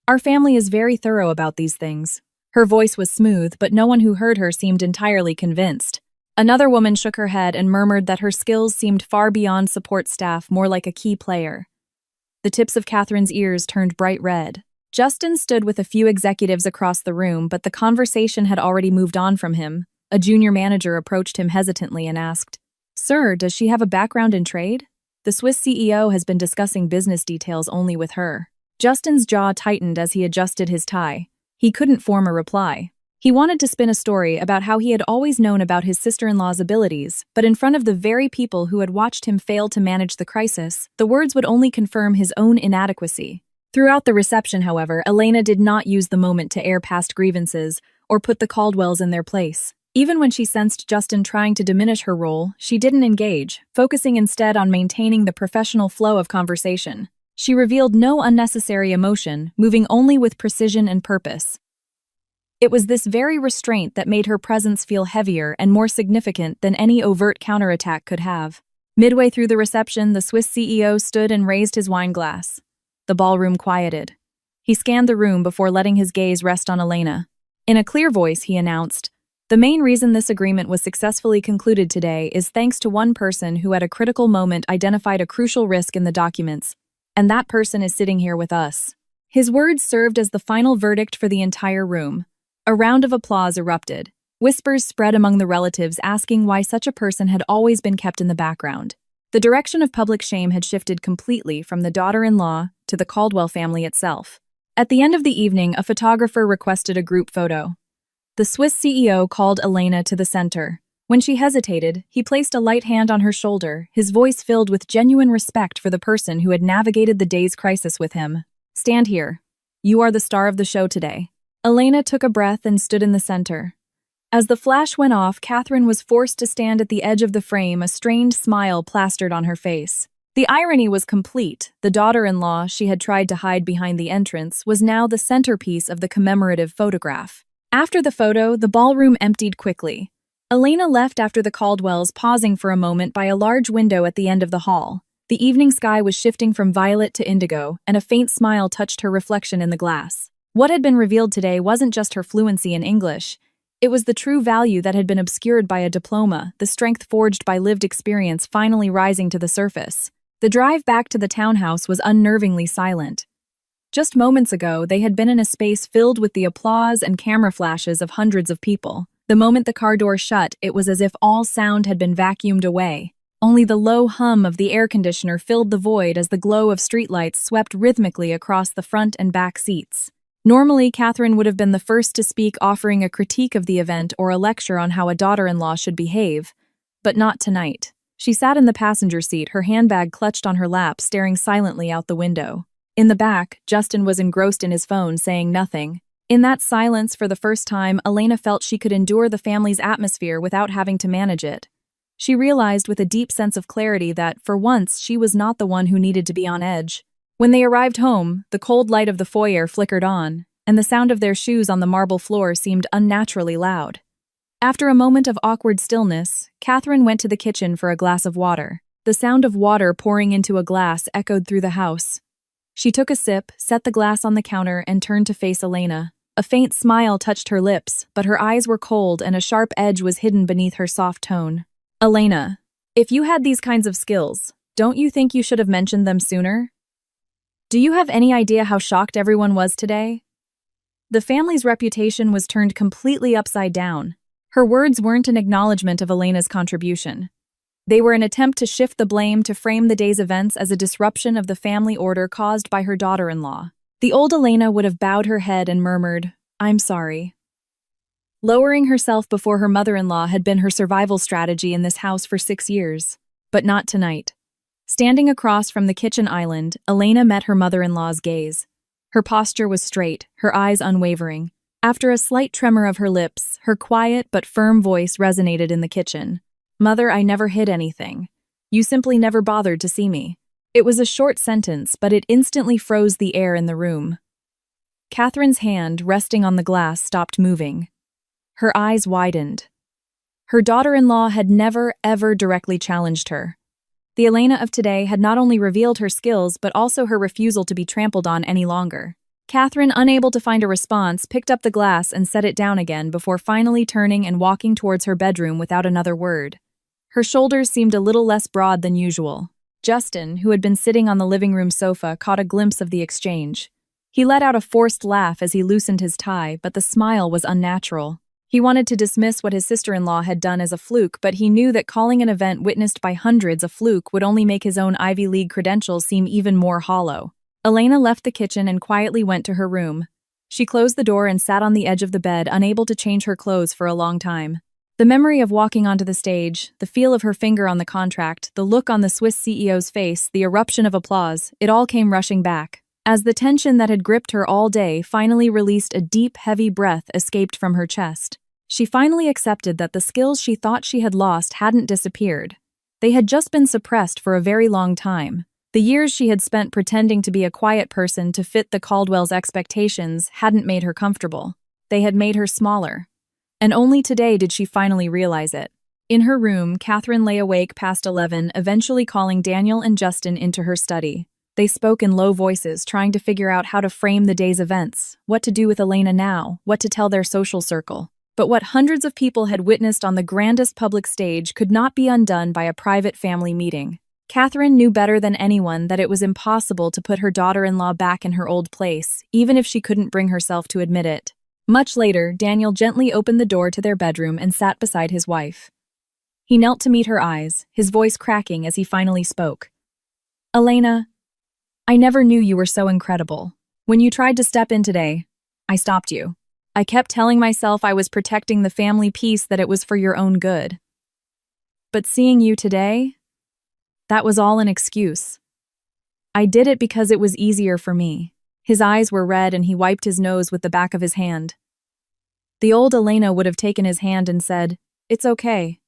Our family is very thorough about these things." Her voice was smooth, but no one who heard her seemed entirely convinced. Another woman shook her head and murmured that her skills seemed far beyond support staff, more like a key player. The tips of Catherine's ears turned bright red. Justin stood with a few executives across the room, but the conversation had already moved on from him. A junior manager approached him hesitantly and asked, "Sir, does she have a background in trade? The Swiss CEO has been discussing business details only with her." Justin's jaw tightened as he adjusted his tie. He couldn't form a reply. He wanted to spin a story about how he had always known about his sister-in-law's abilities, but in front of the very people who had watched him fail to manage the crisis, the words would only confirm his own inadequacy. Throughout the reception, however, Elena did not use the moment to air past grievances or put the Caldwells in their place. Even when she sensed Justin trying to diminish her role, she didn't engage, focusing instead on maintaining the professional flow of conversation. She revealed no unnecessary emotion, moving only with precision and purpose. It was this very restraint that made her presence feel heavier and more significant than any overt counterattack could have. Midway through the reception, the Swiss CEO stood and raised his wine glass. The ballroom quieted. He scanned the room before letting his gaze rest on Elena. In a clear voice, he announced, "The main reason this agreement was successfully concluded today is thanks to one person who at a critical moment identified a crucial risk in the documents. And that person is sitting here with us." His words served as the final verdict for the entire room. A round of applause erupted. Whispers spread among the relatives asking why such a person had always been kept in the background. The direction of public shame had shifted completely from the daughter-in-law to the Caldwell family itself. At the end of the evening, a photographer requested a group photo. The Swiss CEO called Elena to the center. When she hesitated, he placed a light hand on her shoulder, his voice filled with genuine respect for the person who had navigated the day's crisis with him. "Stand here. You are the star of the show today." Elena took a breath and stood in the center. As the flash went off, Catherine was forced to stand at the edge of the frame, a strained smile plastered on her face. The irony was complete. The daughter-in-law she had tried to hide behind the entrance was now the centerpiece of the commemorative photograph. After the photo, the ballroom emptied quickly. Elena left after the Caldwells, pausing for a moment by a large window at the end of the hall. The evening sky was shifting from violet to indigo, and a faint smile touched her reflection in the glass. What had been revealed today wasn't just her fluency in English. It was the true value that had been obscured by a diploma, the strength forged by lived experience finally rising to the surface. The drive back to the townhouse was unnervingly silent. Just moments ago, they had been in a space filled with the applause and camera flashes of hundreds of people. The moment the car door shut, it was as if all sound had been vacuumed away. Only the low hum of the air conditioner filled the void as the glow of streetlights swept rhythmically across the front and back seats. Normally, Catherine would have been the first to speak, offering a critique of the event or a lecture on how a daughter-in-law should behave. But not tonight. She sat in the passenger seat, her handbag clutched on her lap, staring silently out the window. In the back, Justin was engrossed in his phone, saying nothing. In that silence, for the first time, Elena felt she could endure the family's atmosphere without having to manage it. She realized with a deep sense of clarity that, for once, she was not the one who needed to be on edge. When they arrived home, the cold light of the foyer flickered on, and the sound of their shoes on the marble floor seemed unnaturally loud. After a moment of awkward stillness, Catherine went to the kitchen for a glass of water. The sound of water pouring into a glass echoed through the house. She took a sip, set the glass on the counter, and turned to face Elena. A faint smile touched her lips, but her eyes were cold and a sharp edge was hidden beneath her soft tone. "Elena, if you had these kinds of skills, don't you think you should have mentioned them sooner? Do you have any idea how shocked everyone was today?" The family's reputation was turned completely upside down. Her words weren't an acknowledgement of Elena's contribution. They were an attempt to shift the blame, to frame the day's events as a disruption of the family order caused by her daughter-in-law. The old Elena would have bowed her head and murmured, "I'm sorry." Lowering herself before her mother-in-law had been her survival strategy in this house for 6 years. But not tonight. Standing across from the kitchen island, Elena met her mother-in-law's gaze. Her posture was straight, her eyes unwavering. After a slight tremor of her lips, her quiet but firm voice resonated in the kitchen. "Mother, I never hid anything. You simply never bothered to see me." It was a short sentence, but it instantly froze the air in the room. Catherine's hand, resting on the glass, stopped moving. Her eyes widened. Her daughter-in-law had never, ever directly challenged her. The Elena of today had not only revealed her skills, but also her refusal to be trampled on any longer. Catherine, unable to find a response, picked up the glass and set it down again before finally turning and walking towards her bedroom without another word. Her shoulders seemed a little less broad than usual. Justin, who had been sitting on the living room sofa, caught a glimpse of the exchange. He let out a forced laugh as he loosened his tie, but the smile was unnatural. He wanted to dismiss what his sister-in-law had done as a fluke, but he knew that calling an event witnessed by hundreds a fluke would only make his own Ivy League credentials seem even more hollow. Elena left the kitchen and quietly went to her room. She closed the door and sat on the edge of the bed, unable to change her clothes for a long time. The memory of walking onto the stage, the feel of her finger on the contract, the look on the Swiss CEO's face, the eruption of applause, it all came rushing back. As the tension that had gripped her all day finally released, a deep, heavy breath escaped from her chest. She finally accepted that the skills she thought she had lost hadn't disappeared. They had just been suppressed for a very long time. The years she had spent pretending to be a quiet person to fit the Caldwell's expectations hadn't made her comfortable. They had made her smaller. And only today did she finally realize it. In her room, Catherine lay awake past 11, eventually calling Daniel and Justin into her study. They spoke in low voices, trying to figure out how to frame the day's events, what to do with Elena now, what to tell their social circle. But what hundreds of people had witnessed on the grandest public stage could not be undone by a private family meeting. Catherine knew better than anyone that it was impossible to put her daughter-in-law back in her old place, even if she couldn't bring herself to admit it. Much later, Daniel gently opened the door to their bedroom and sat beside his wife. He knelt to meet her eyes, his voice cracking as he finally spoke. "Elena, I never knew you were so incredible. When you tried to step in today, I stopped you. I kept telling myself I was protecting the family peace, that it was for your own good. But seeing you today, that was all an excuse. I did it because it was easier for me." His eyes were red and he wiped his nose with the back of his hand. The old Elena would have taken his hand and said, "It's okay."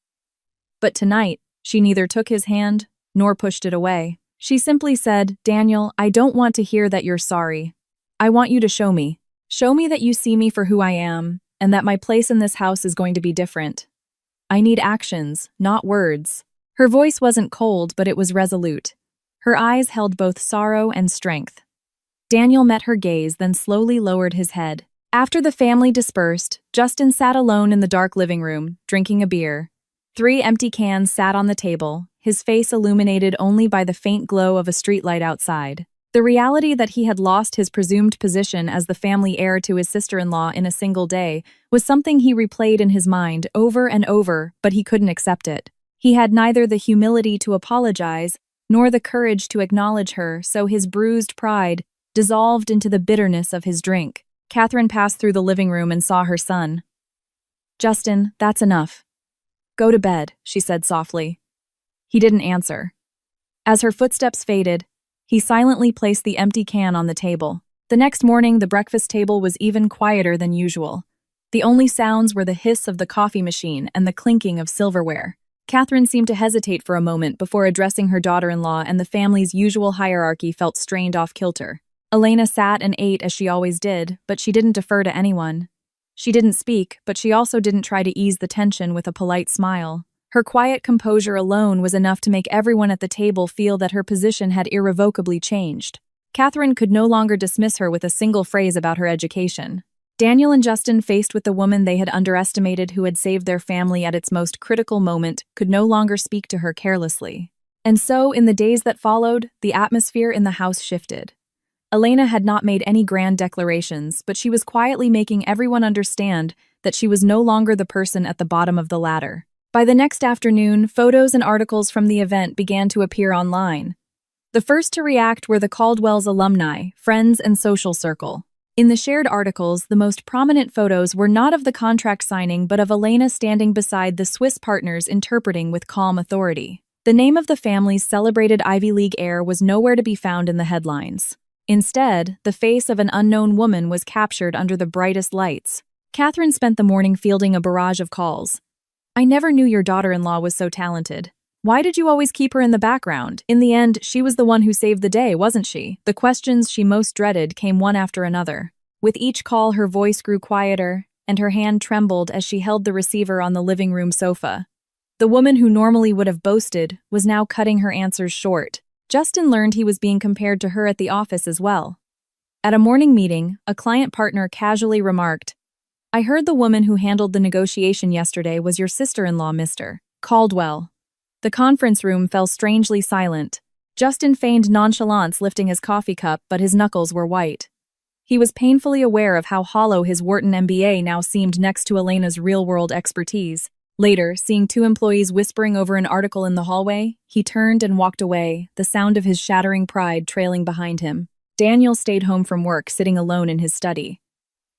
But tonight, she neither took his hand nor pushed it away. She simply said, "Daniel, I don't want to hear that you're sorry. I want you to show me. Show me that you see me for who I am, and that my place in this house is going to be different. I need actions, not words." Her voice wasn't cold, but it was resolute. Her eyes held both sorrow and strength. Daniel met her gaze, then slowly lowered his head. After the family dispersed, Justin sat alone in the dark living room, drinking a beer. 3 empty cans sat on the table, his face illuminated only by the faint glow of a streetlight outside. The reality that he had lost his presumed position as the family heir to his sister-in-law in a single day was something he replayed in his mind over and over, but he couldn't accept it. He had neither the humility to apologize nor the courage to acknowledge her, so his bruised pride dissolved into the bitterness of his drink. Catherine passed through the living room and saw her son. "Justin, that's enough. Go to bed," she said softly. He didn't answer. As her footsteps faded, he silently placed the empty can on the table. The next morning, the breakfast table was even quieter than usual. The only sounds were the hiss of the coffee machine and the clinking of silverware. Catherine seemed to hesitate for a moment before addressing her daughter-in-law, and the family's usual hierarchy felt strained off kilter. Elena sat and ate as she always did, but she didn't defer to anyone. She didn't speak, but she also didn't try to ease the tension with a polite smile. Her quiet composure alone was enough to make everyone at the table feel that her position had irrevocably changed. Catherine could no longer dismiss her with a single phrase about her education. Daniel and Justin, faced with the woman they had underestimated who had saved their family at its most critical moment, could no longer speak to her carelessly. And so, in the days that followed, the atmosphere in the house shifted. Elena had not made any grand declarations, but she was quietly making everyone understand that she was no longer the person at the bottom of the ladder. By the next afternoon, photos and articles from the event began to appear online. The first to react were the Caldwell's alumni, friends, and social circle. In the shared articles, the most prominent photos were not of the contract signing but of Elena standing beside the Swiss partners interpreting with calm authority. The name of the family's celebrated Ivy League heir was nowhere to be found in the headlines. Instead, the face of an unknown woman was captured under the brightest lights. Catherine spent the morning fielding a barrage of calls. "I never knew your daughter-in-law was so talented. Why did you always keep her in the background? In the end, she was the one who saved the day, wasn't she?" The questions she most dreaded came one after another. With each call, her voice grew quieter, and her hand trembled as she held the receiver on the living room sofa. The woman who normally would have boasted was now cutting her answers short. Justin learned he was being compared to her at the office as well. At a morning meeting, a client partner casually remarked, "I heard the woman who handled the negotiation yesterday was your sister-in-law, Mr. Caldwell." The conference room fell strangely silent. Justin feigned nonchalance lifting his coffee cup, but his knuckles were white. He was painfully aware of how hollow his Wharton MBA now seemed next to Elena's real-world expertise. Later, seeing two employees whispering over an article in the hallway, he turned and walked away, the sound of his shattering pride trailing behind him. Daniel stayed home from work, sitting alone in his study.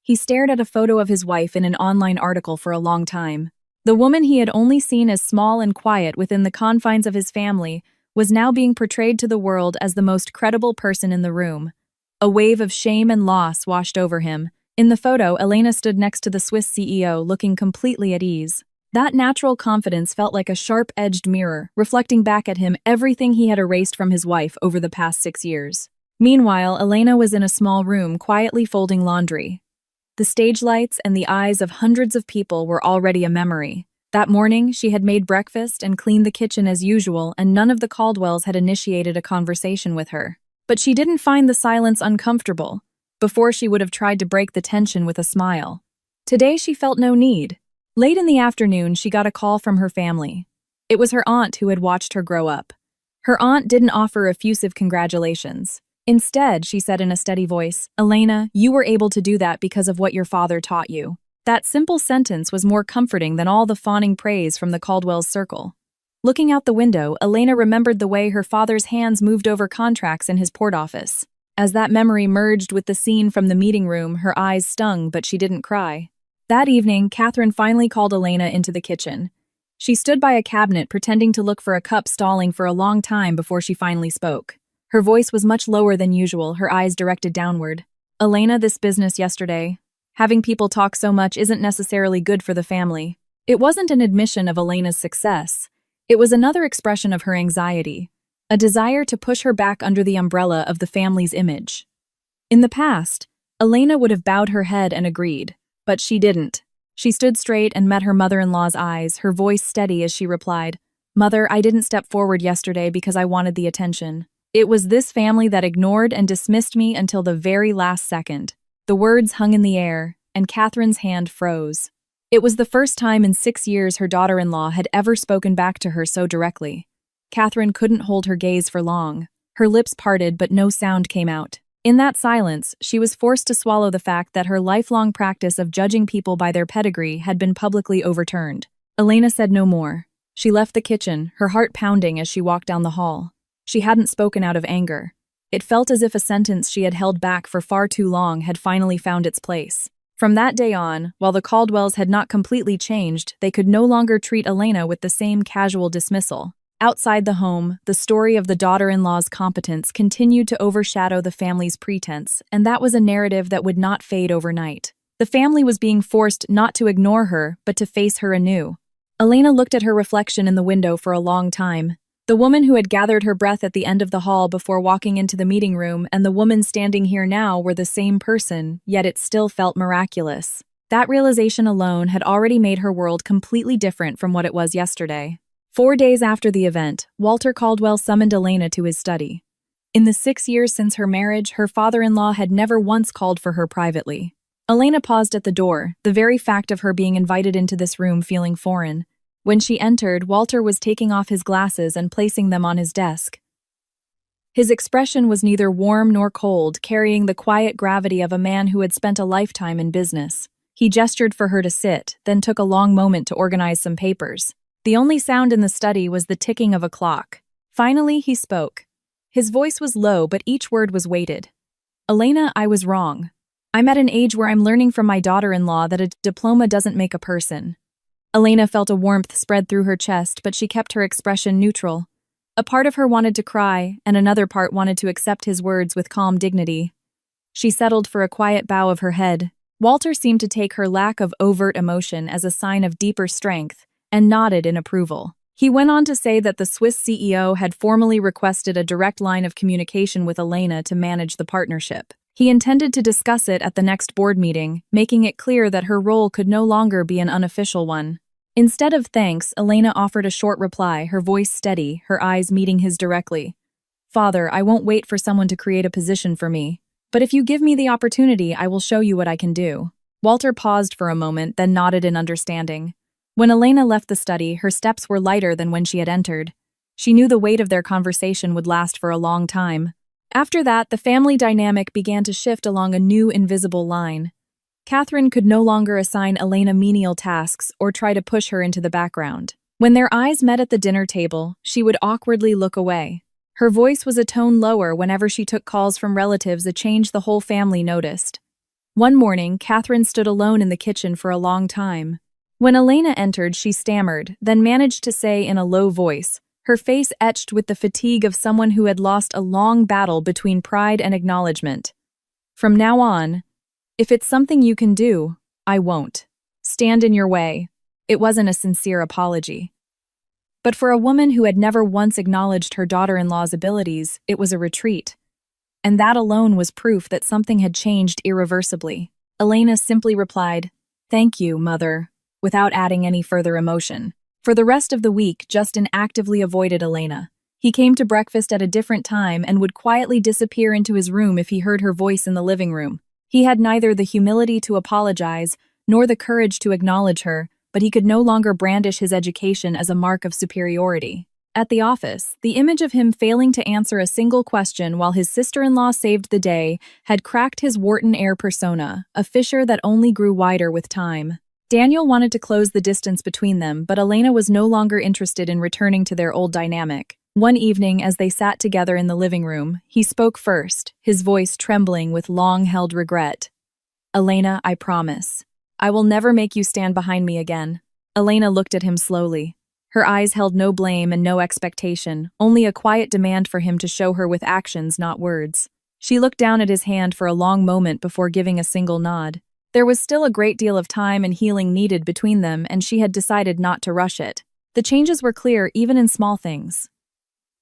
He stared at a photo of his wife in an online article for a long time. The woman he had only seen as small and quiet within the confines of his family was now being portrayed to the world as the most credible person in the room. A wave of shame and loss washed over him. In the photo, Elena stood next to the Swiss CEO, looking completely at ease. That natural confidence felt like a sharp-edged mirror, reflecting back at him everything he had erased from his wife over the past 6 years. Meanwhile, Elena was in a small room, quietly folding laundry. The stage lights and the eyes of hundreds of people were already a memory. That morning, she had made breakfast and cleaned the kitchen as usual, and none of the Caldwells had initiated a conversation with her. But she didn't find the silence uncomfortable. Before, she would have tried to break the tension with a smile. Today, she felt no need. Late in the afternoon, she got a call from her family. It was her aunt who had watched her grow up. Her aunt didn't offer effusive congratulations. Instead, she said in a steady voice, "Elena, you were able to do that because of what your father taught you." That simple sentence was more comforting than all the fawning praise from the Caldwell's circle. Looking out the window, Elena remembered the way her father's hands moved over contracts in his port office. As that memory merged with the scene from the meeting room, her eyes stung, but she didn't cry. That evening, Catherine finally called Elena into the kitchen. She stood by a cabinet pretending to look for a cup, stalling for a long time before she finally spoke. Her voice was much lower than usual, her eyes directed downward. "Elena, this business yesterday. Having people talk so much isn't necessarily good for the family." It wasn't an admission of Elena's success. It was another expression of her anxiety, a desire to push her back under the umbrella of the family's image. In the past, Elena would have bowed her head and agreed. But she didn't. She stood straight and met her mother-in-law's eyes, her voice steady as she replied, "Mother, I didn't step forward yesterday because I wanted the attention. It was this family that ignored and dismissed me until the very last second." The words hung in the air, and Catherine's hand froze. It was the first time in 6 years her daughter-in-law had ever spoken back to her so directly. Catherine couldn't hold her gaze for long. Her lips parted, but no sound came out. In that silence, she was forced to swallow the fact that her lifelong practice of judging people by their pedigree had been publicly overturned. Elena said no more. She left the kitchen, her heart pounding as she walked down the hall. She hadn't spoken out of anger. It felt as if a sentence she had held back for far too long had finally found its place. From that day on, while the Caldwells had not completely changed, they could no longer treat Elena with the same casual dismissal. Outside the home, the story of the daughter-in-law's competence continued to overshadow the family's pretense, and that was a narrative that would not fade overnight. The family was being forced not to ignore her, but to face her anew. Elena looked at her reflection in the window for a long time. The woman who had gathered her breath at the end of the hall before walking into the meeting room and the woman standing here now were the same person, yet it still felt miraculous. That realization alone had already made her world completely different from what it was yesterday. 4 days after the event, Walter Caldwell summoned Elena to his study. In the 6 years since her marriage, her father-in-law had never once called for her privately. Elena paused at the door, the very fact of her being invited into this room feeling foreign. When she entered, Walter was taking off his glasses and placing them on his desk. His expression was neither warm nor cold, carrying the quiet gravity of a man who had spent a lifetime in business. He gestured for her to sit, then took a long moment to organize some papers. The only sound in the study was the ticking of a clock. Finally, he spoke. His voice was low, but each word was weighted. Elena, I was wrong. I'm at an age where I'm learning from my daughter-in-law that a diploma doesn't make a person. Elena felt a warmth spread through her chest, but she kept her expression neutral. A part of her wanted to cry, and another part wanted to accept his words with calm dignity. She settled for a quiet bow of her head. Walter seemed to take her lack of overt emotion as a sign of deeper strength, and nodded in approval. He went on to say that the Swiss CEO had formally requested a direct line of communication with Elena to manage the partnership. He intended to discuss it at the next board meeting, making it clear that her role could no longer be an unofficial one. Instead of thanks, Elena offered a short reply, her voice steady, her eyes meeting his directly. Father, I won't wait for someone to create a position for me. But if you give me the opportunity, I will show you what I can do. Walter paused for a moment, then nodded in understanding. When Elena left the study, her steps were lighter than when she had entered. She knew the weight of their conversation would last for a long time. After that, the family dynamic began to shift along a new invisible line. Catherine could no longer assign Elena menial tasks or try to push her into the background. When their eyes met at the dinner table, she would awkwardly look away. Her voice was a tone lower whenever she took calls from relatives, a change the whole family noticed. One morning, Catherine stood alone in the kitchen for a long time. When Elena entered, she stammered, then managed to say in a low voice, her face etched with the fatigue of someone who had lost a long battle between pride and acknowledgement. From now on, if it's something you can do, I won't stand in your way. It wasn't a sincere apology. But for a woman who had never once acknowledged her daughter-in-law's abilities, it was a retreat. And that alone was proof that something had changed irreversibly. Elena simply replied, "Thank you, Mother," without adding any further emotion. For the rest of the week, Justin actively avoided Elena. He came to breakfast at a different time and would quietly disappear into his room if he heard her voice in the living room. He had neither the humility to apologize nor the courage to acknowledge her, but he could no longer brandish his education as a mark of superiority. At the office, the image of him failing to answer a single question while his sister-in-law saved the day had cracked his Wharton heir persona, a fissure that only grew wider with time. Daniel wanted to close the distance between them, but Elena was no longer interested in returning to their old dynamic. One evening, as they sat together in the living room, he spoke first, his voice trembling with long-held regret. "Elena, I promise. I will never make you stand behind me again." Elena looked at him slowly. Her eyes held no blame and no expectation, only a quiet demand for him to show her with actions, not words. She looked down at his hand for a long moment before giving a single nod. There was still a great deal of time and healing needed between them, and she had decided not to rush it. The changes were clear even in small things.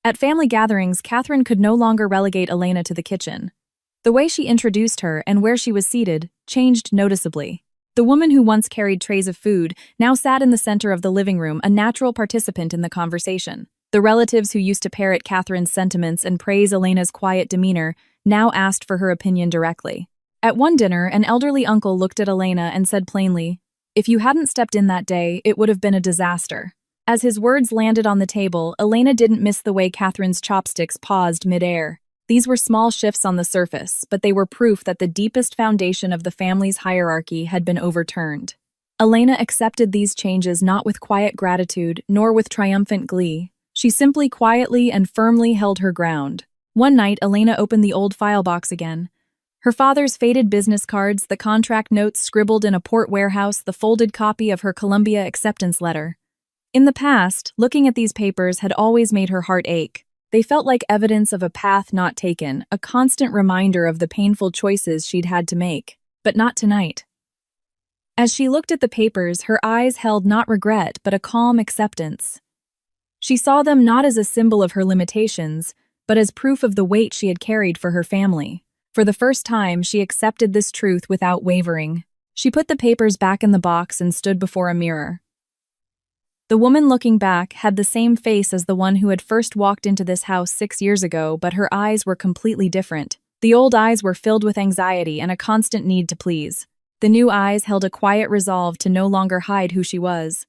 At family gatherings, Catherine could no longer relegate Elena to the kitchen. The way she introduced her and where she was seated changed noticeably. The woman who once carried trays of food now sat in the center of the living room, a natural participant in the conversation. The relatives who used to parrot Catherine's sentiments and praise Elena's quiet demeanor now asked for her opinion directly. At one dinner, an elderly uncle looked at Elena and said plainly, "If you hadn't stepped in that day, it would have been a disaster." As his words landed on the table, Elena didn't miss the way Catherine's chopsticks paused mid-air. These were small shifts on the surface, but they were proof that the deepest foundation of the family's hierarchy had been overturned. Elena accepted these changes not with quiet gratitude, nor with triumphant glee. She simply quietly and firmly held her ground. One night, Elena opened the old file box again. Her father's faded business cards, the contract notes scribbled in a port warehouse, the folded copy of her Columbia acceptance letter. In the past, looking at these papers had always made her heart ache. They felt like evidence of a path not taken, a constant reminder of the painful choices she'd had to make. But not tonight. As she looked at the papers, her eyes held not regret, but a calm acceptance. She saw them not as a symbol of her limitations, but as proof of the weight she had carried for her family. For the first time, she accepted this truth without wavering. She put the papers back in the box and stood before a mirror. The woman looking back had the same face as the one who had first walked into this house 6 years ago, but her eyes were completely different. The old eyes were filled with anxiety and a constant need to please. The new eyes held a quiet resolve to no longer hide who she was.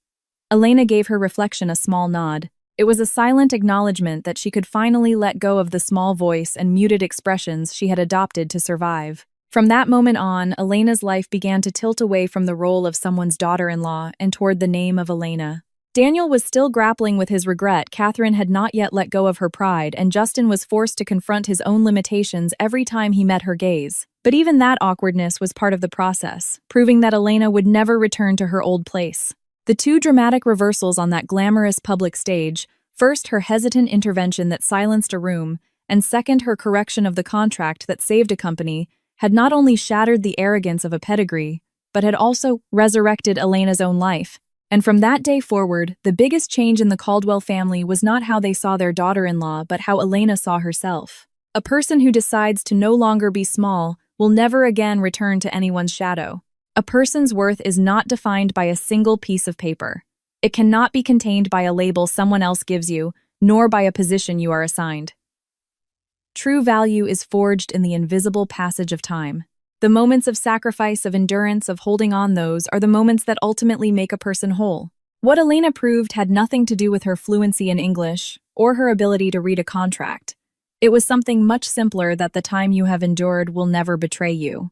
Elena gave her reflection a small nod. It was a silent acknowledgement that she could finally let go of the small voice and muted expressions she had adopted to survive. From that moment on, Elena's life began to tilt away from the role of someone's daughter-in-law and toward the name of Elena. Daniel was still grappling with his regret. Catherine had not yet let go of her pride, and Justin was forced to confront his own limitations every time he met her gaze. But even that awkwardness was part of the process, proving that Elena would never return to her old place. The two dramatic reversals on that glamorous public stage, first her hesitant intervention that silenced a room, and second her correction of the contract that saved a company, had not only shattered the arrogance of a pedigree, but had also resurrected Elena's own life. And from that day forward, the biggest change in the Caldwell family was not how they saw their daughter-in-law, but how Elena saw herself. A person who decides to no longer be small will never again return to anyone's shadow. A person's worth is not defined by a single piece of paper. It cannot be contained by a label someone else gives you, nor by a position you are assigned. True value is forged in the invisible passage of time. The moments of sacrifice, of endurance, of holding on, those are the moments that ultimately make a person whole. What Elena proved had nothing to do with her fluency in English or her ability to read a contract. It was something much simpler: that the time you have endured will never betray you.